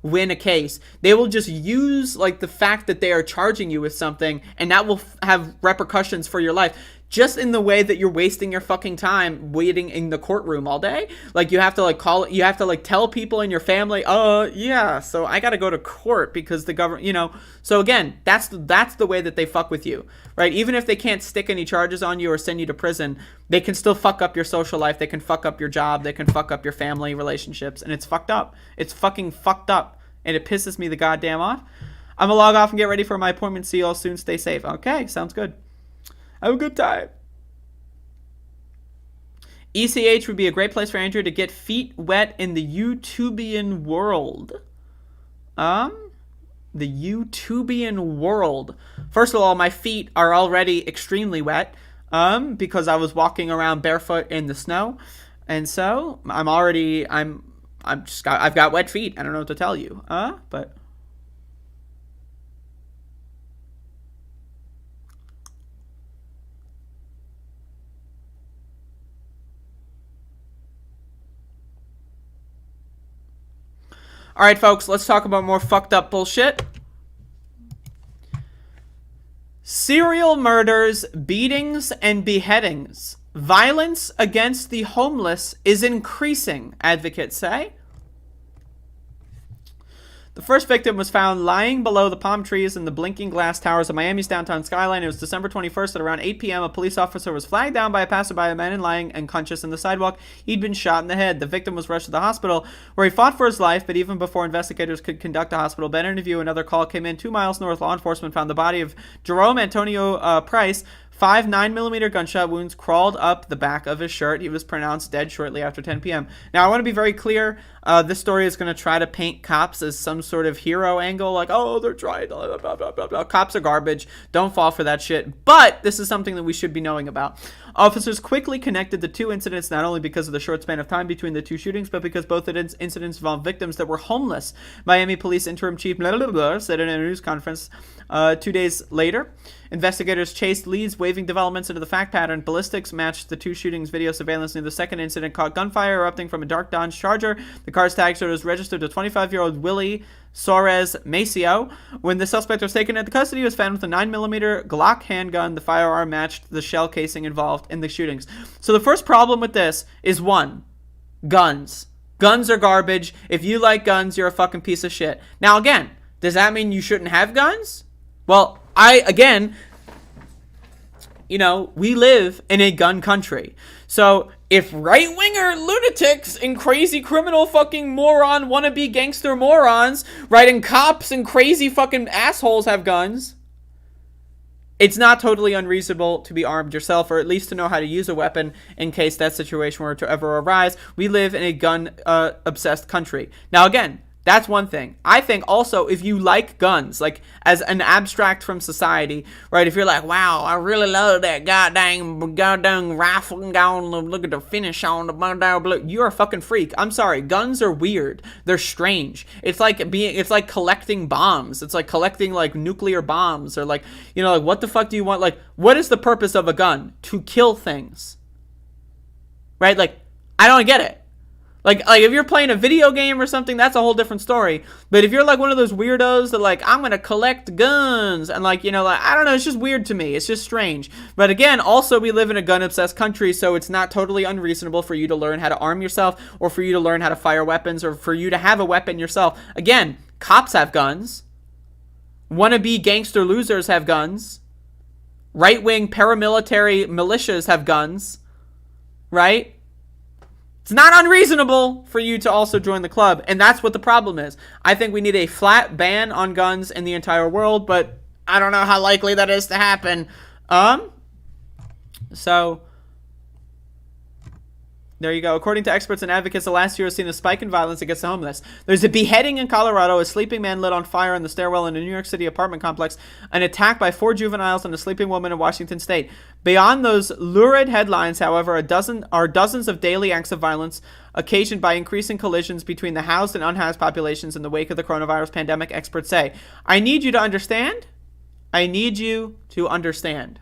win a case, they will just use, like, the fact that they are charging you with something, and that will have repercussions for your life. just in the way that you're wasting your fucking time waiting in the courtroom all day. Like, you have to like tell people in your family, yeah, so I gotta go to court because the government, so again, that's the way that they fuck with you, right? Even if they can't stick any charges on you or send you to prison, they can still fuck up your social life, they can fuck up your job, they can fuck up your family relationships, and it's fucked up. It's fucking fucked up, and it pisses me the goddamn off. I'm gonna log off and get ready for my appointment. See you all soon. Stay safe. Okay, sounds good. Have a good time. ECH would be a great place for Andrea to get feet wet in the YouTubian world. The YouTubian world. First of all, my feet are already extremely wet because I was walking around barefoot in the snow. And so I've got wet feet. I don't know what to tell you. But all right, folks, let's talk about more fucked up bullshit. Serial murders, beatings, and beheadings. Violence against the homeless is increasing, advocates say. The first victim was found lying below the palm trees in the blinking glass towers of Miami's downtown skyline. It was December 21st at around 8 p.m. A police officer was flagged down by a passerby, a man lying unconscious on the sidewalk. He'd been shot in the head. The victim was rushed to the hospital, where he fought for his life, but even before investigators could conduct a hospital bed interview, another call came in. 2 miles north, law enforcement found the body of Jerome Antonio Price. 5 9mm gunshot wounds crawled up the back of his shirt. He was pronounced dead shortly after 10 p.m. Now, I want to be very clear. This story is going to try to paint cops as some sort of hero angle, like, oh, they're trying to blah, blah, blah, blah, blah. Cops are garbage. Don't fall for that shit. But this is something that we should be knowing about. Officers quickly connected the two incidents, not only because of the short span of time between the two shootings, but because both incidents involved victims that were homeless. Miami Police Interim Chief said in a news conference 2 days later. Investigators chased leads, waving developments into the fact pattern. Ballistics matched the two shootings. Video surveillance near the second incident caught gunfire erupting from a dark Dodge Charger. The car's tag was registered to 25-year-old Willie Suarez Maceo. When the suspect was taken into custody, he was found with a 9mm Glock handgun. The firearm matched the shell casing involved in the shootings. So the first problem with this is, one, guns. Guns are garbage. If you like guns, you're a fucking piece of shit. Now, again, does that mean you shouldn't have guns? Well, we live in a gun country. So if right-winger lunatics and crazy criminal fucking moron wannabe gangster morons, right, and cops and crazy fucking assholes have guns, it's not totally unreasonable to be armed yourself, or at least to know how to use a weapon in case that situation were to ever arise. We live in a gun-obsessed country. Now, again, that's one thing. I think also, if you like guns, like as an abstract from society, right? If you're like, wow, I really love that goddamn rifle and look at the finish on the blue, you're a fucking freak. I'm sorry. Guns are weird. They're strange. It's like collecting bombs. It's like collecting like nuclear bombs, or like, like what the fuck do you want? Like, what is the purpose of a gun? To kill things. Right? Like, I don't get it. Like if you're playing a video game or something, that's a whole different story. But if you're like one of those weirdos that like, I'm gonna collect guns, and like, I don't know, it's just weird to me. It's just strange. But again, also we live in a gun-obsessed country, so it's not totally unreasonable for you to learn how to arm yourself, or for you to learn how to fire weapons, or for you to have a weapon yourself. Again, cops have guns. Wannabe gangster losers have guns. Right-wing paramilitary militias have guns. Right? It's not unreasonable for you to also join the club, and that's what the problem is. I think we need a flat ban on guns in the entire world, but I don't know how likely that is to happen. So there you go. According to experts and advocates, the last year has seen a spike in violence against the homeless. There's a beheading in Colorado, a sleeping man lit on fire in the stairwell in a New York City apartment complex, an attack by 4 juveniles and a sleeping woman in Washington State. Beyond those lurid headlines, however, dozens of daily acts of violence occasioned by increasing collisions between the housed and unhoused populations in the wake of the coronavirus pandemic, experts say. I need you to understand. I need you to understand.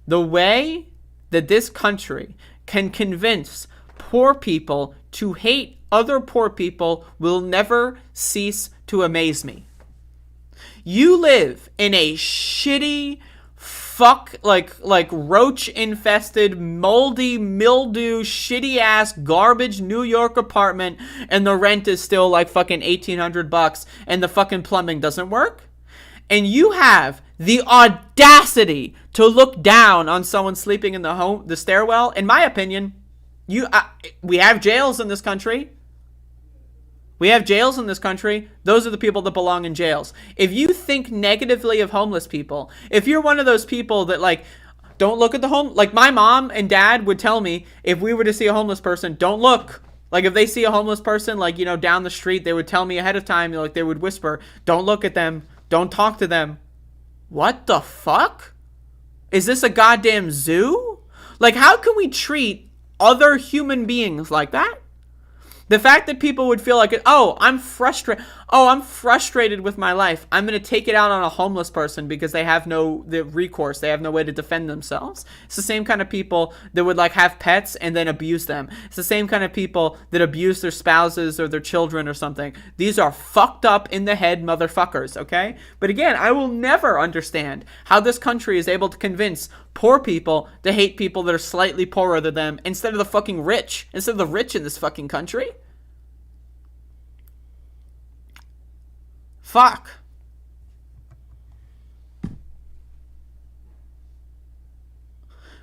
The way that this country can convince poor people to hate other poor people will never cease to amaze me. You live in a shitty, roach infested, moldy, mildew, shitty ass garbage New York apartment, and the rent is still like fucking $1,800 and the fucking plumbing doesn't work? And you have the audacity to look down on someone sleeping in the stairwell? In my opinion, we have jails in this country. We have jails in this country. Those are the people that belong in jails. If you think negatively of homeless people, if you're one of those people that like, don't look at the like my mom and dad would tell me, if we were to see a homeless person, don't look. Like if they see a homeless person, like, you know, down the street, they would tell me ahead of time, like they would whisper, don't look at them. Don't talk to them. What the fuck? Is this a goddamn zoo? Like, how can we treat other human beings like that? The fact that people would feel like, oh, I'm frustrated with my life. I'm going to take it out on a homeless person because they have no recourse. They have no way to defend themselves. It's the same kind of people that would like have pets and then abuse them. It's the same kind of people that abuse their spouses or their children or something. These are fucked up in the head motherfuckers, okay? But again, I will never understand how this country is able to convince poor people to hate people that are slightly poorer than them instead of the fucking rich. Instead of the rich in this fucking country. Fuck.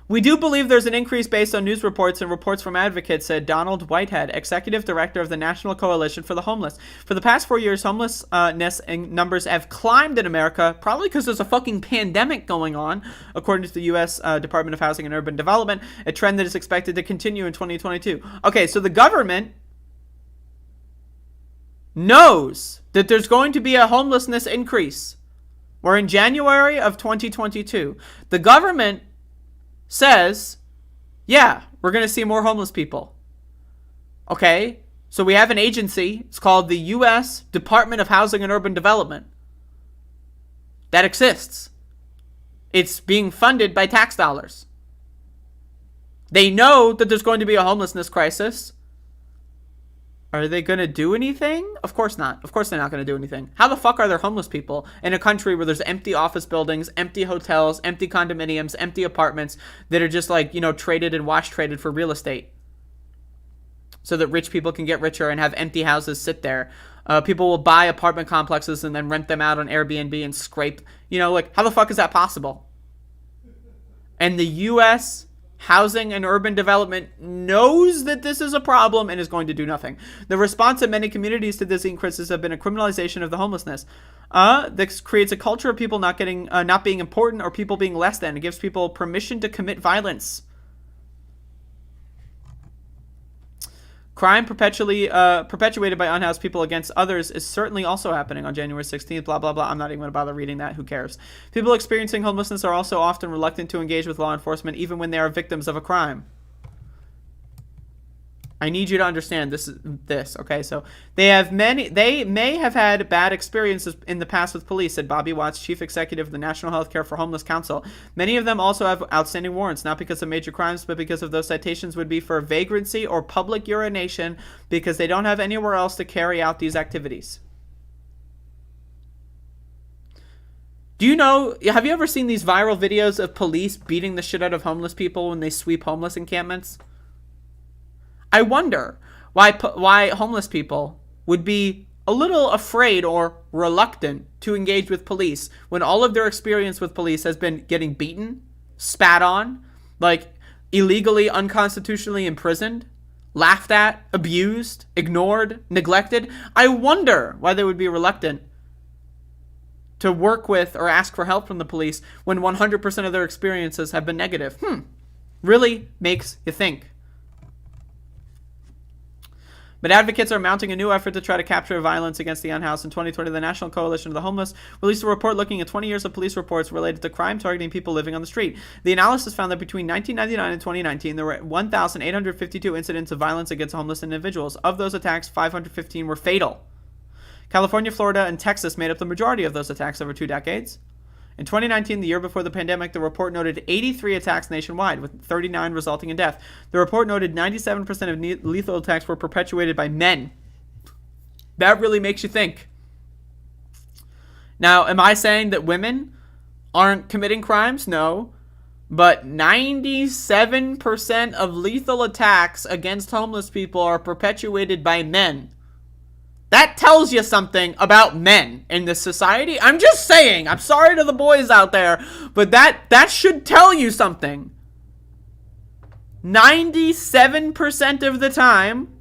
We do believe there's an increase based on news reports and reports from advocates, said Donald Whitehead, executive director of the National Coalition for the Homeless. For the past 4 years, homelessness numbers have climbed in America, probably because there's a fucking pandemic going on, according to the U.S. Department of Housing and Urban Development, a trend that is expected to continue in 2022. Okay, so the government knows that there's going to be a homelessness increase. We're in January of 2022. The government says, yeah, we're going to see more homeless people. Okay, so we have an agency. It's called the U.S. Department of Housing and Urban Development. That exists. It's being funded by tax dollars. They know that there's going to be a homelessness crisis. Are they going to do anything? Of course not. Of course they're not going to do anything. How the fuck are there homeless people in a country where there's empty office buildings, empty hotels, empty condominiums, empty apartments that are just like, you know, traded and wash traded for real estate so that rich people can get richer and have empty houses sit there? People will buy apartment complexes and then rent them out on Airbnb and scrape. You know, like, how the fuck is that possible? And the U.S. Housing and Urban Development knows that this is a problem and is going to do nothing. The response of many communities to this increase has been a criminalization of the homelessness. This creates a culture of people not being important or people being less than. It gives people permission to commit violence. Crime perpetuated by unhoused people against others is certainly also happening on January 16th, blah, blah, blah. I'm not even going to bother reading that. Who cares? People experiencing homelessness are also often reluctant to engage with law enforcement, even when they are victims of a crime. I need you to understand this, okay? So they may have had bad experiences in the past with police, said Bobby Watts, chief executive of the National Healthcare for Homeless Council. Many of them also have outstanding warrants, not because of major crimes, but because of those citations would be for vagrancy or public urination because they don't have anywhere else to carry out these activities. Do you know, have you ever seen these viral videos of police beating the shit out of homeless people when they sweep homeless encampments? I wonder why homeless people would be a little afraid or reluctant to engage with police when all of their experience with police has been getting beaten, spat on, like illegally, unconstitutionally imprisoned, laughed at, abused, ignored, neglected. I wonder why they would be reluctant to work with or ask for help from the police when 100% of their experiences have been negative. Really makes you think. But advocates are mounting a new effort to try to capture violence against the unhoused. In 2020, the National Coalition of the Homeless released a report looking at 20 years of police reports related to crime targeting people living on the street. The analysis found that between 1999 and 2019, there were 1,852 incidents of violence against homeless individuals. Of those attacks, 515 were fatal. California, Florida, and Texas made up the majority of those attacks over 2 decades. In 2019, the year before the pandemic, the report noted 83 attacks nationwide, with 39 resulting in death. The report noted 97% of lethal attacks were perpetuated by men. That really makes you think. Now, am I saying that women aren't committing crimes? No. But 97% of lethal attacks against homeless people are perpetuated by men. That tells you something about men in this society. I'm just saying. I'm sorry to the boys out there, but that should tell you something. 97% of the time,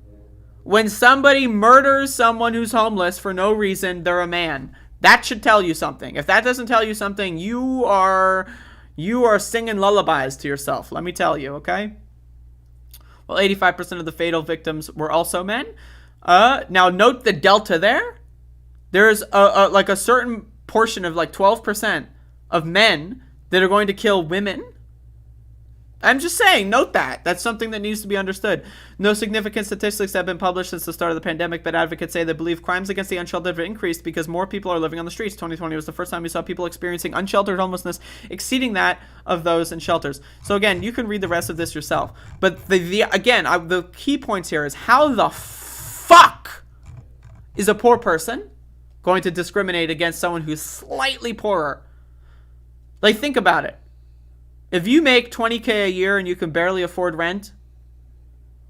when somebody murders someone who's homeless for no reason, they're a man. That should tell you something. If that doesn't tell you something, you are singing lullabies to yourself. Let me tell you, okay? Well, 85% of the fatal victims were also men. Now note the delta there. There's like a certain portion of like 12% of men that are going to kill women. I'm just saying, note that. That's something that needs to be understood. No significant statistics have been published since the start of the pandemic, but advocates say they believe crimes against the unsheltered have increased because more people are living on the streets. 2020 was the first time we saw people experiencing unsheltered homelessness exceeding that of those in shelters. So again, you can read the rest of this yourself. But the key points here is how the fuck is a poor person going to discriminate against someone who's slightly poorer? Like, think about it. If you make $20K a year and you can barely afford rent,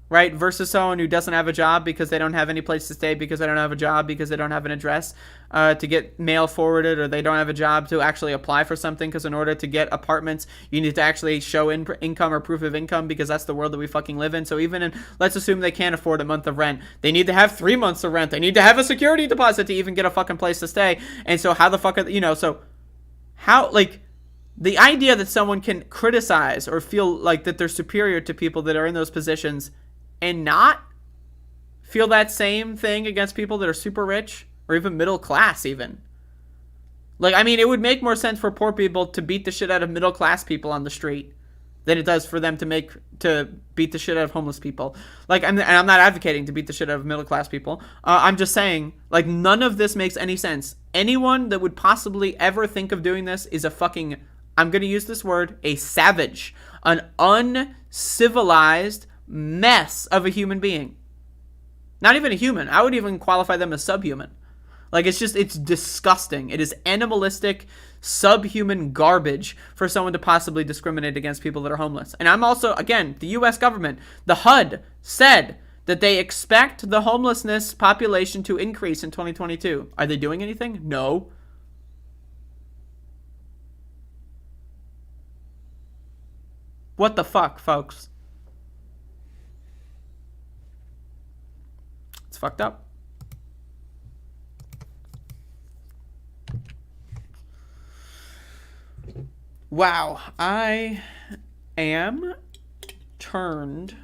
right, versus someone who doesn't have a job because they don't have any place to stay, because they don't have a job, because they don't have an address to get mail forwarded, or they don't have a job to actually apply for something, because in order to get apartments, you need to actually show income or proof of income, because that's the world that we fucking live in. So even let's assume they can't afford a month of rent. They need to have 3 months of rent. They need to have a security deposit to even get a fucking place to stay. And so how the fuck are, so how, like, the idea that someone can criticize or feel like that they're superior to people that are in those positions and not feel that same thing against people that are super rich or even middle class even. Like, I mean, it would make more sense for poor people to beat the shit out of middle class people on the street than it does for them to beat the shit out of homeless people. Like, and I'm not advocating to beat the shit out of middle class people. I'm just saying, like, none of this makes any sense. Anyone that would possibly ever think of doing this is a fucking, I'm going to use this word, a savage, an uncivilized mess of a human being. Not even a human. I would even qualify them as subhuman. Like, it's disgusting. It is animalistic, subhuman garbage for someone to possibly discriminate against people that are homeless. And I'm also, again, the U.S. government, the HUD, said that they expect the homelessness population to increase in 2022. Are they doing anything? No. What the fuck, folks? It's fucked up. Wow, I am turned.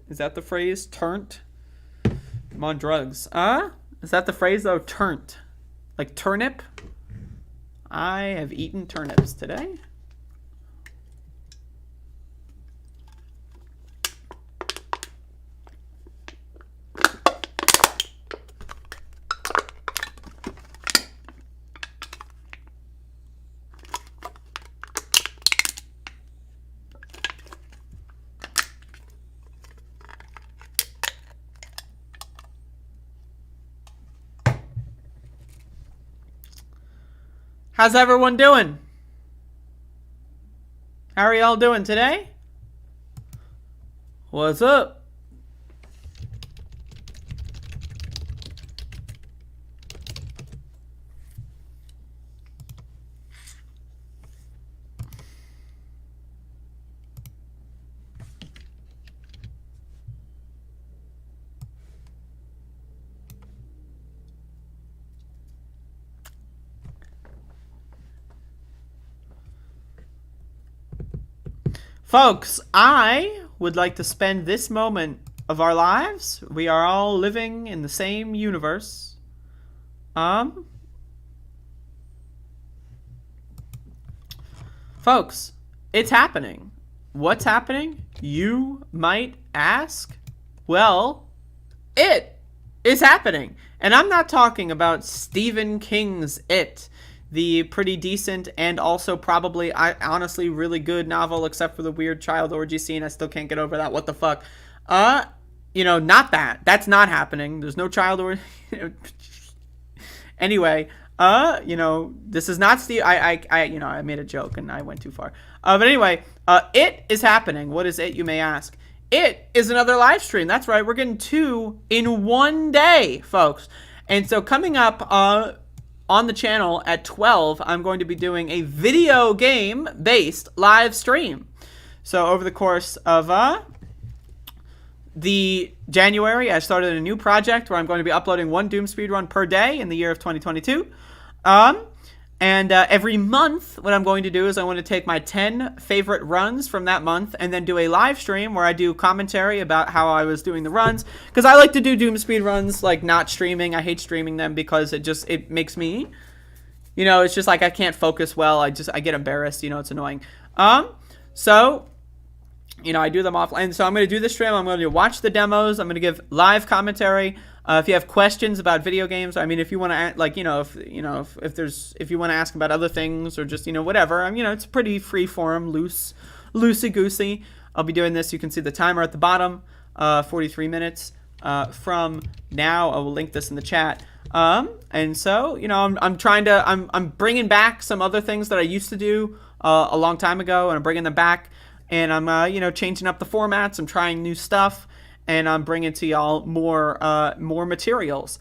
Is that the phrase? Turnt? I'm on drugs. Is that the phrase though? Turnt. Like turnip? I have eaten turnips today. How's everyone doing? How are y'all doing today? What's up? Folks, I would like to spend this moment of our lives. We are all living in the same universe. Folks, it's happening. What's happening? You might ask. Well, it is happening. And I'm not talking about Stephen King's It, the pretty decent and also probably, honestly, really good novel, except for the weird child orgy scene. I still can't get over that. What the fuck? Not that. That's not happening. There's no child orgy. Anyway, This is not Steve. I made a joke and I went too far. But anyway, it is happening. What is it, you may ask? It is another live stream. That's right. We're getting 2 in one day, folks. And so coming up on the channel at 12, I'm going to be doing a video game-based live stream. So over the course of the January, I started a new project where I'm going to be uploading 1 Doom speedrun per day in the year of 2022. And every month, what I'm going to do is I want to take my 10 favorite runs from that month and then do a live stream where I do commentary about how I was doing the runs. Because I like to do Doom speedruns, like not streaming. I hate streaming them because it makes me, it's just like I can't focus well. I get embarrassed, it's annoying. So I do them offline. So I'm going to do this stream. I'm going to watch the demos. I'm going to give live commentary. If you have questions about video games, if you want to, if you want to ask about other things or just, whatever, it's pretty free form, loosey goosey. I'll be doing this. You can see the timer at the bottom, 43 minutes from now. I will link this in the chat. And so, I'm bringing back some other things that I used to do a long time ago, and I'm bringing them back. And I'm, changing up the formats. I'm trying new stuff, and I'm bringing to y'all more materials.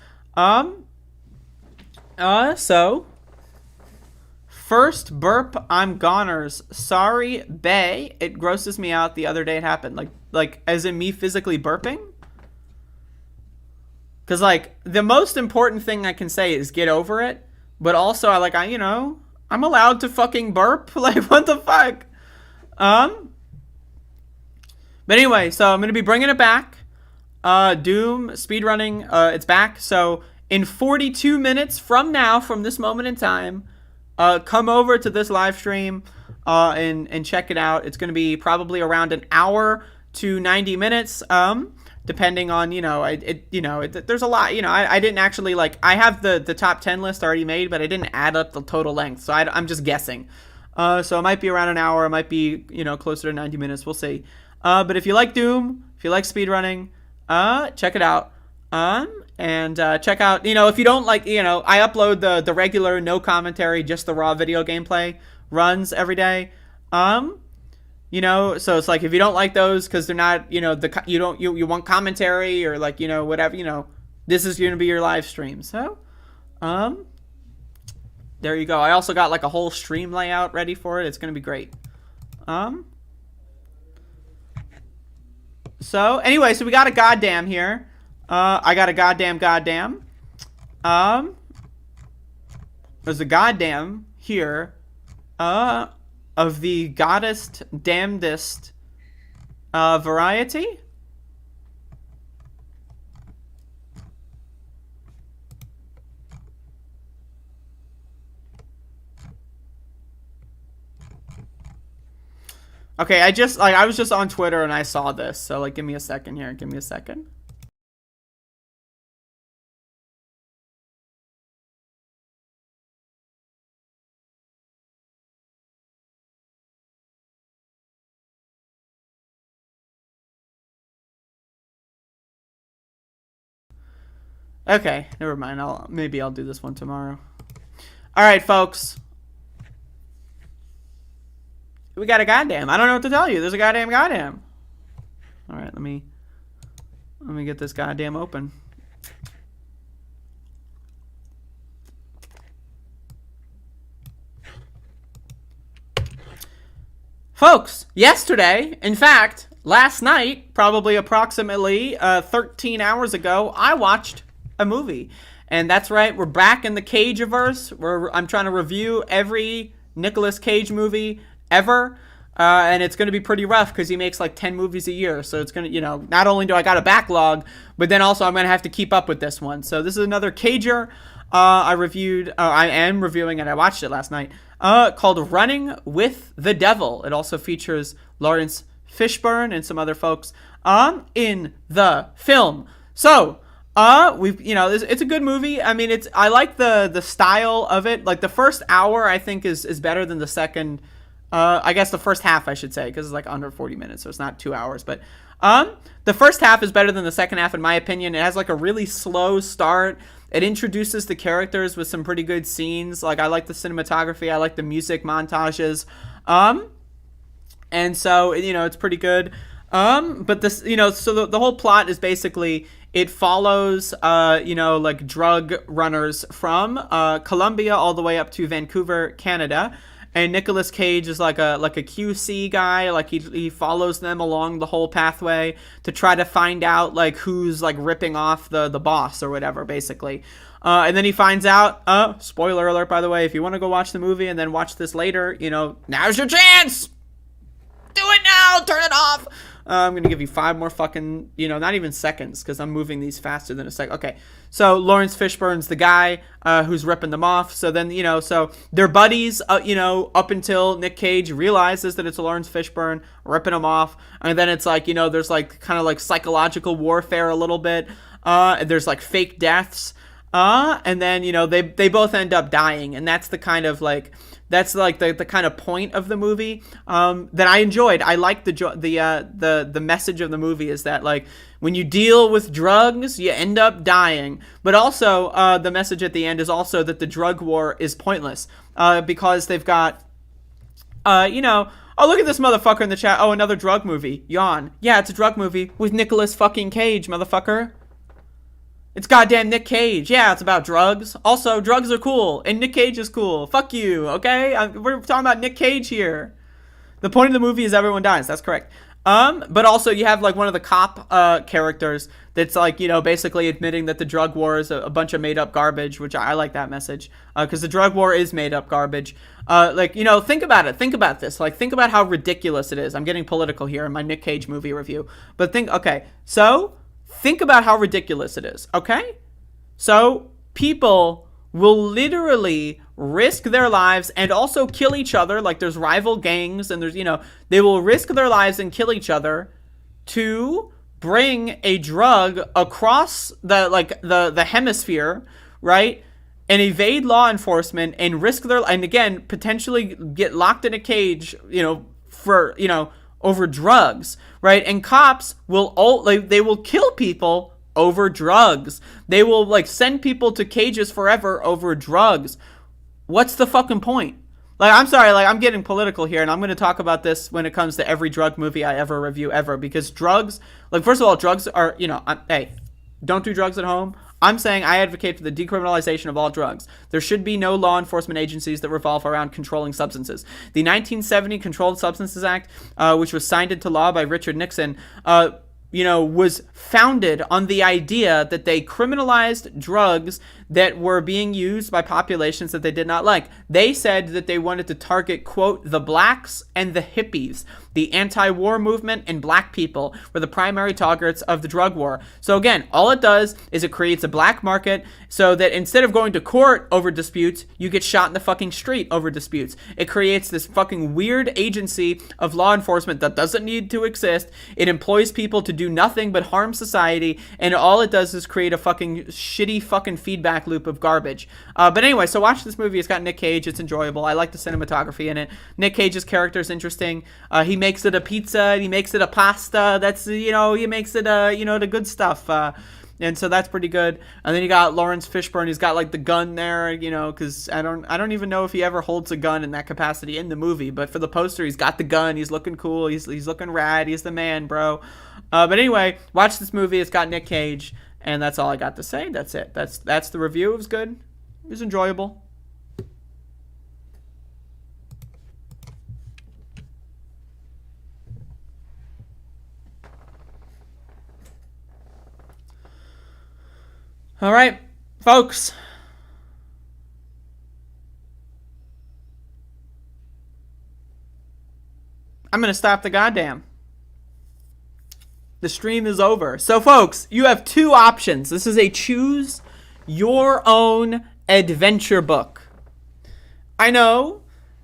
So first burp, I'm goners. Sorry, bae. It grosses me out. The other day it happened. Like as in me physically burping. Cause the most important thing I can say is get over it. But also I'm allowed to fucking burp. What the fuck? But anyway, so I'm going to be bringing it back. Doom speedrunning, it's back. So in 42 minutes from now, from this moment in time, come over to this live stream and check it out. It's going to be probably around an hour to 90 minutes, depending on, there's a lot. I didn't actually, I have the top 10 list already made, but I didn't add up the total length. So I'm just guessing. So it might be around an hour. It might be, closer to 90 minutes. We'll see. But if you like Doom, if you like speedrunning, check it out. And check out, if you don't like, I upload the regular, no commentary, just the raw video gameplay runs every day. So it's like, if you don't like those, cause they're not, you want commentary or whatever, this is going to be your live stream. So, there you go. I also got a whole stream layout ready for it. It's going to be great. So anyway, so we got a goddamn here. I got a goddamn. There's a goddamn here. Of the goddest damnedest variety. Okay, I was just on Twitter and I saw this, so give me a second here. Give me a second. Okay, never mind. Maybe I'll do this one tomorrow. All right, folks. We got a goddamn. I don't know what to tell you. There's a goddamn. All right, let me get this goddamn open. Folks, yesterday, in fact, last night, probably approximately 13 hours ago, I watched a movie. And that's right, we're back in the Cageverse, where I'm trying to review every Nicolas Cage movie ever, and it's going to be pretty rough because he makes 10 movies a year, so it's going to, not only do I got a backlog, but then also I'm going to have to keep up with this one. So this is another Cager I am reviewing, and I watched it last night, called Running with the Devil. It also features Lawrence Fishburne and some other folks in the film. So it's a good movie. I mean, I like the style of it. The first hour I think is better than the second I guess the first half, I should say, because it's like under 40 minutes, so it's not 2 hours. But the first half is better than the second half, in my opinion. It has like a really slow start. It introduces the characters with some pretty good scenes. Like, I like the cinematography. I like the music montages. And so, it's pretty good. But this, so the whole plot is basically, it follows, like drug runners from Colombia all the way up to Vancouver, Canada. And Nicolas Cage is like a QC guy. Like, he follows them along the whole pathway to try to find out like who's like ripping off the boss or whatever, basically. And then he finds out, spoiler alert, by the way, if you want to go watch the movie and then watch this later, now's your chance. Do it now. Turn it off. I'm going to give you 5 more fucking, not even seconds, because I'm moving these faster than a second. Okay. So Lawrence Fishburne's the guy who's ripping them off. So then, so they're buddies, up until Nick Cage realizes that it's Lawrence Fishburne ripping them off. And then it's like, there's like kind of like psychological warfare a little bit. And there's like fake deaths. And then, they both end up dying. And that's the kind of like... That's like the kind of point of the movie that I enjoyed. I like the message of the movie is that like when you deal with drugs, you end up dying. But also the message at the end is also that the drug war is pointless because they've got, oh, look at this motherfucker in the chat. Oh, another drug movie. Yawn. Yeah, it's a drug movie with Nicolas fucking Cage, motherfucker. It's goddamn Nick Cage. Yeah, it's about drugs. Also, drugs are cool, and Nick Cage is cool. Fuck you, okay? We're talking about Nick Cage here. The point of the movie is everyone dies. That's correct. But also, you have, like, one of the cop characters that's, like, basically admitting that the drug war is a bunch of made-up garbage, which I like that message. Because the drug war is made-up garbage. Think about it. Think about this. Like, think about how ridiculous it is. I'm getting political here in my Nick Cage movie review. But think about how ridiculous it is, okay? So, people will literally risk their lives and also kill each other. Like, there's rival gangs and there's, they will risk their lives and kill each other to bring a drug across the hemisphere, right? And evade law enforcement and risk and again, potentially get locked in a cage, for, over drugs, right? And cops will they will kill people over drugs. They will send people to cages forever over drugs. What's the fucking point? I'm sorry, I'm getting political here, and I'm going to talk about this when it comes to every drug movie I ever review ever, because drugs, first of all, drugs are, hey, don't do drugs at home. I'm saying I advocate for the decriminalization of all drugs. There should be no law enforcement agencies that revolve around controlling substances. The 1970 Controlled Substances Act, which was signed into law by Richard Nixon, was founded on the idea that they criminalized drugs that were being used by populations that they did not like. They said that they wanted to target, quote, the blacks and the hippies. The anti-war movement and black people were the primary targets of the drug war. So again, all it does is it creates a black market so that instead of going to court over disputes, you get shot in the fucking street over disputes. It creates this fucking weird agency of law enforcement that doesn't need to exist. It employs people to do nothing but harm society, and all it does is create a fucking shitty fucking feedback loop of garbage. But anyway, so watch this movie. It's got Nick Cage. It's enjoyable. I like the cinematography in it. Nick Cage's character is interesting. He makes it a pizza. He makes it a pasta. That's, he makes it, the good stuff. And so that's pretty good. And then you got Lawrence Fishburne. He's got the gun there, because I don't even know if he ever holds a gun in that capacity in the movie. But for the poster, he's got the gun. He's looking cool. He's looking rad. He's the man, bro. But anyway, watch this movie. It's got Nick Cage, and that's all I got to say. That's it. That's the review. It was good. It was enjoyable. All right, folks. I'm going to stop the goddamn. The stream is over. So, folks, you have 2 options. This is a choose your own adventure book. I know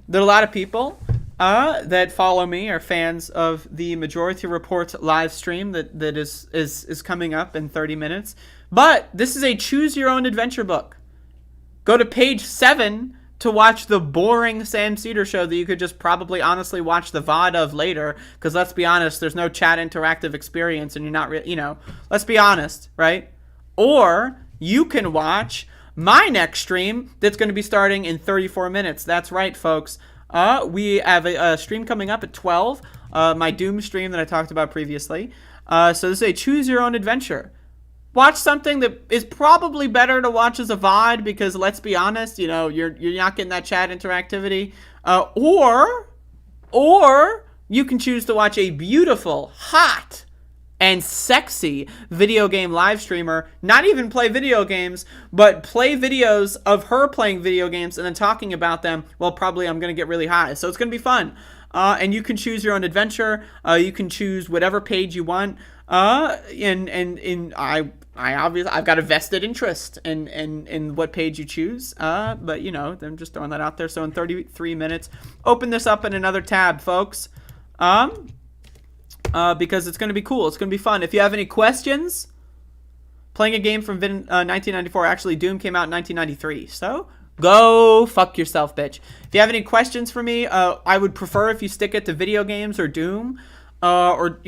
that a lot of people that follow me are fans of the Majority Report live stream that is coming up in 30 minutes. But this is a choose your own adventure book. Go to page 7, to watch the boring Sam Cedar show that you could just probably honestly watch the VOD of later, because let's be honest, there's no chat interactive experience and you're not really, let's be honest, right? Or you can watch my next stream that's going to be starting in 34 minutes. That's right, folks. We have a stream coming up at 12, my Doom stream that I talked about previously. So this is a choose your own adventure. Watch something that is probably better to watch as a VOD, because let's be honest, you're not getting that chat interactivity. Or you can choose to watch a beautiful, hot, and sexy video game live streamer not even play video games, but play videos of her playing video games and then talking about them. Well, probably I'm going to get really high. So it's going to be fun. And you can choose your own adventure. You can choose whatever page you want. I've got a vested interest in what page you choose. But I'm just throwing that out there. So in 33 minutes, open this up in another tab, folks. Because it's going to be cool. It's going to be fun. If you have any questions, playing a game from 1994. Actually, Doom came out in 1993. So go fuck yourself, bitch. If you have any questions for me, I would prefer if you stick it to video games or Doom, or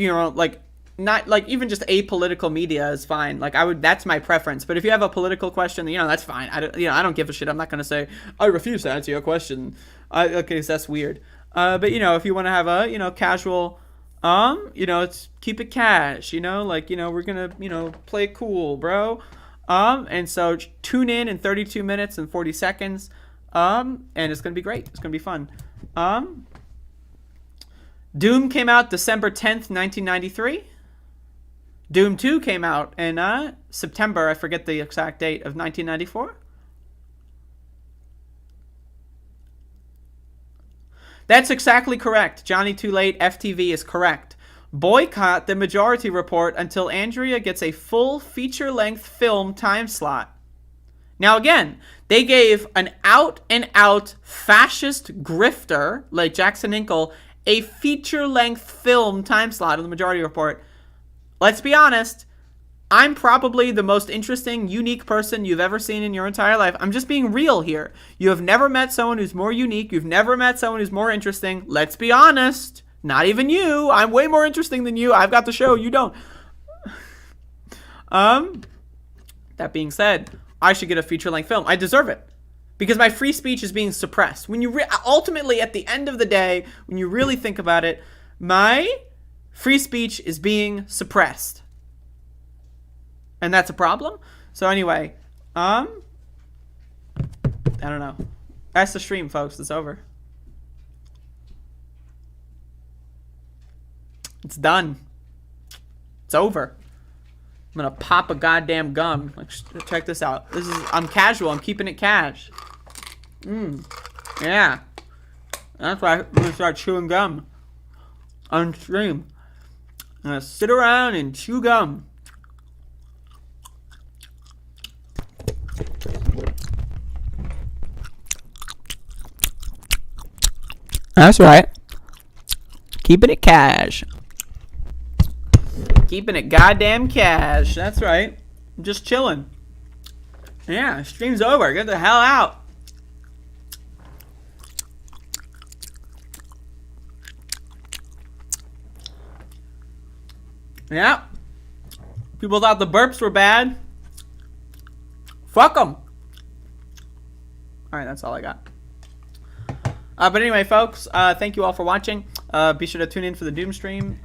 not like even just apolitical media is fine. That's my preference. But if you have a political question, that's fine. I don't give a shit. I'm not gonna say I refuse to answer your question. Okay, so that's weird. But if you want to have a casual, it's keep it cash. We're gonna play it cool, bro. And so tune in 32 minutes and 40 seconds. And it's gonna be great. It's gonna be fun. Doom came out December 10th, 1993. Doom 2 came out in September, I forget the exact date, of 1994. That's exactly correct. Johnny Too Late, FTV is correct. Boycott the Majority Report until Andrea gets a full feature-length film time slot. Now again, they gave an out-and-out fascist grifter like Jackson Hinkle a feature-length film time slot on the Majority Report. Let's be honest, I'm probably the most interesting, unique person you've ever seen in your entire life. I'm just being real here. You have never met someone who's more unique. You've never met someone who's more interesting. Let's be honest. Not even you. I'm way more interesting than you. I've got the show. You don't. That being said, I should get a feature-length film. I deserve it. Because my free speech is being suppressed. When you ultimately, at the end of the day, when you really think about it, my free speech is being suppressed. And that's a problem. So anyway, I don't know. That's the stream, folks. It's over. It's done. It's over. I'm gonna pop a goddamn gum. Check this out. I'm casual. I'm keeping it cash. Yeah. That's why I'm gonna start chewing gum on stream. I'm gonna sit around and chew gum. That's right. Keeping it cash. Keeping it goddamn cash. That's right. I'm just chilling. Yeah, stream's over. Get the hell out. Yeah. People thought the burps were bad. Fuck them. Alright, that's all I got. But anyway, folks, thank you all for watching. Be sure to tune in for the Doom stream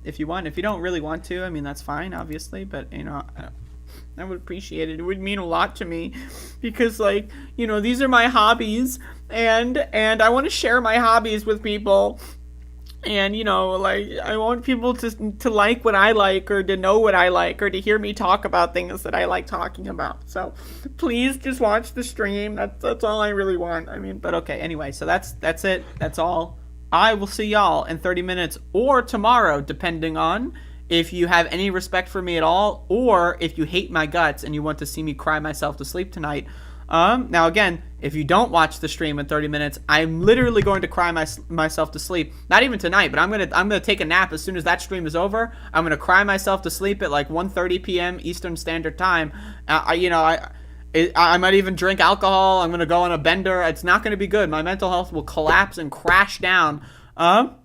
if you want. If you don't really want to, I mean, that's fine, obviously. But, I would appreciate it. It would mean a lot to me. Because, these are my hobbies. And I want to share my hobbies with people. And, I want people to like what I like, or to know what I like, or to hear me talk about things that I like talking about. So, please just watch the stream. That's all I really want. I mean, but okay, anyway, so that's it. That's all. I will see y'all in 30 minutes or tomorrow, depending on if you have any respect for me at all, or if you hate my guts and you want to see me cry myself to sleep tonight. Now again, if you don't watch the stream in 30 minutes, I'm literally going to cry myself to sleep. Not even tonight, but I'm gonna take a nap as soon as that stream is over. I'm gonna cry myself to sleep at like 1:30 p.m. Eastern Standard Time. I might even drink alcohol. I'm going to go on a bender. It's not going to be good. My mental health will collapse and crash down. And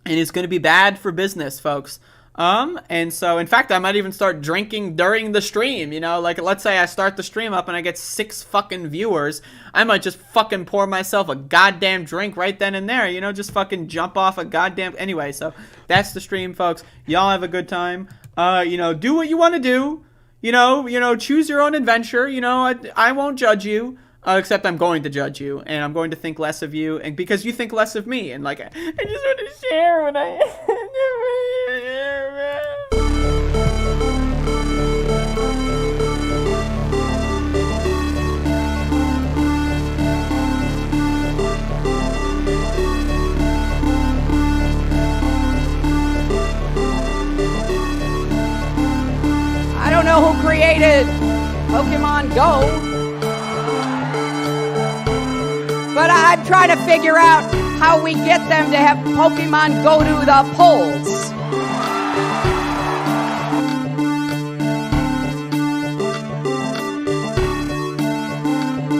it's going to be bad for business, folks. And so, in fact, I might even start drinking during the stream, you know, like, let's say I start the stream up and I get 6 fucking viewers, I might just fucking pour myself a goddamn drink right then and there, you know, just fucking jump off a goddamn, anyway, so, that's the stream, folks. Y'all have a good time, you know, do what you want to do, you know, choose your own adventure, you know, I won't judge you. Except I'm going to judge you, and I'm going to think less of you, and because you think less of me, and like, I just want to share what I... I don't know who created Pokemon Go, but I'm trying to figure out how we get them to have Pokemon go to the polls.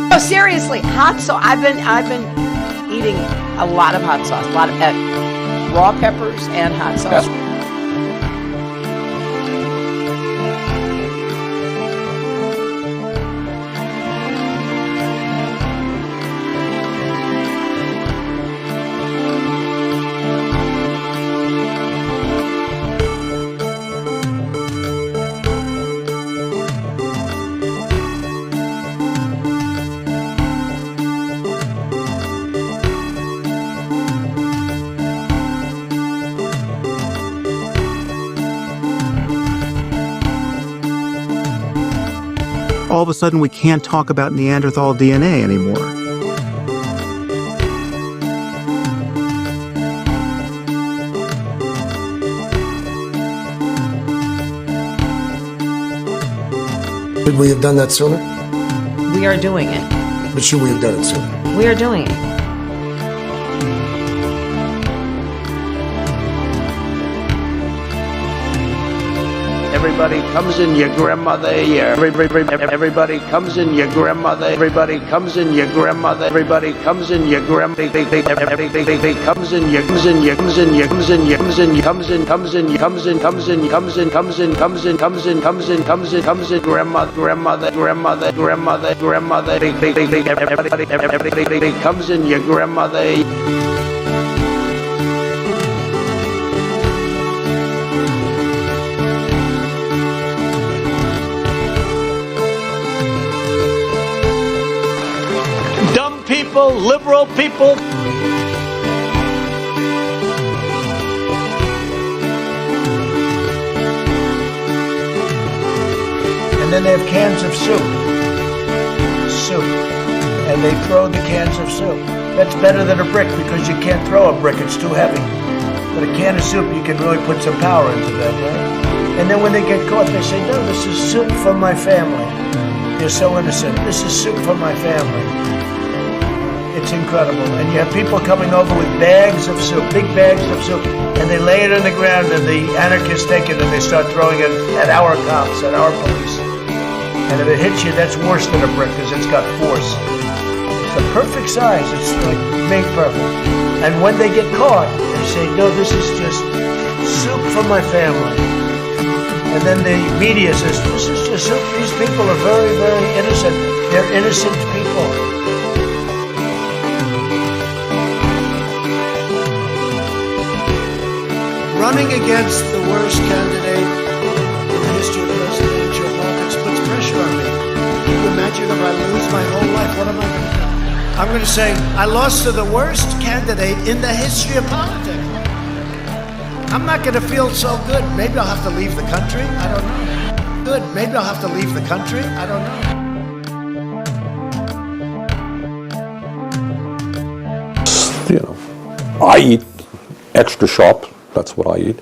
No, seriously, hot sauce. I've been eating a lot of hot sauce, a lot of raw peppers and hot sauce. All of a sudden, we can't talk about Neanderthal DNA anymore. Should we have done that sooner? We are doing it. But should we have done it sooner? We are doing it. Everybody comes in your grandmother year. Everybody comes in your grandmother. Everybody comes in your grandmother. Everybody comes in your grandmother. Everybody comes in your comes in your comes in your comes in your comes in comes in comes in comes in comes in comes in comes in comes in comes in comes in comes in comes in grandmother grandmother grandmother grandmother grandmother. Everybody comes in your grandmother. People, liberal people. And then they have cans of soup. And they throw the cans of soup. That's better than a brick because you can't throw a brick, it's too heavy. But a can of soup, you can really put some power into that, right? And then when they get caught, they say, no, this is soup from my family. They're so innocent. This is soup from my family. It's incredible. And you have people coming over with bags of soup, big bags of soup, and they lay it on the ground, and the anarchists take it and they start throwing it at our cops, at our police. And if it hits you, that's worse than a brick because it's got force. It's the perfect size. It's like made perfect. And when they get caught, they say, no, this is just soup from my family. And then the media says, this is just soup. These people are very, very innocent. They're innocent people. Running against the worst candidate in the history of presidential politics puts pressure on me. Can you imagine if I lose my whole life? What am I going to do? I'm going to say, I lost to the worst candidate in the history of politics. I'm not going to feel so good. Maybe I'll have to leave the country. I don't know. Good. Maybe I'll have to leave the country. I don't know. You know, I eat extra sharp. That's what I eat.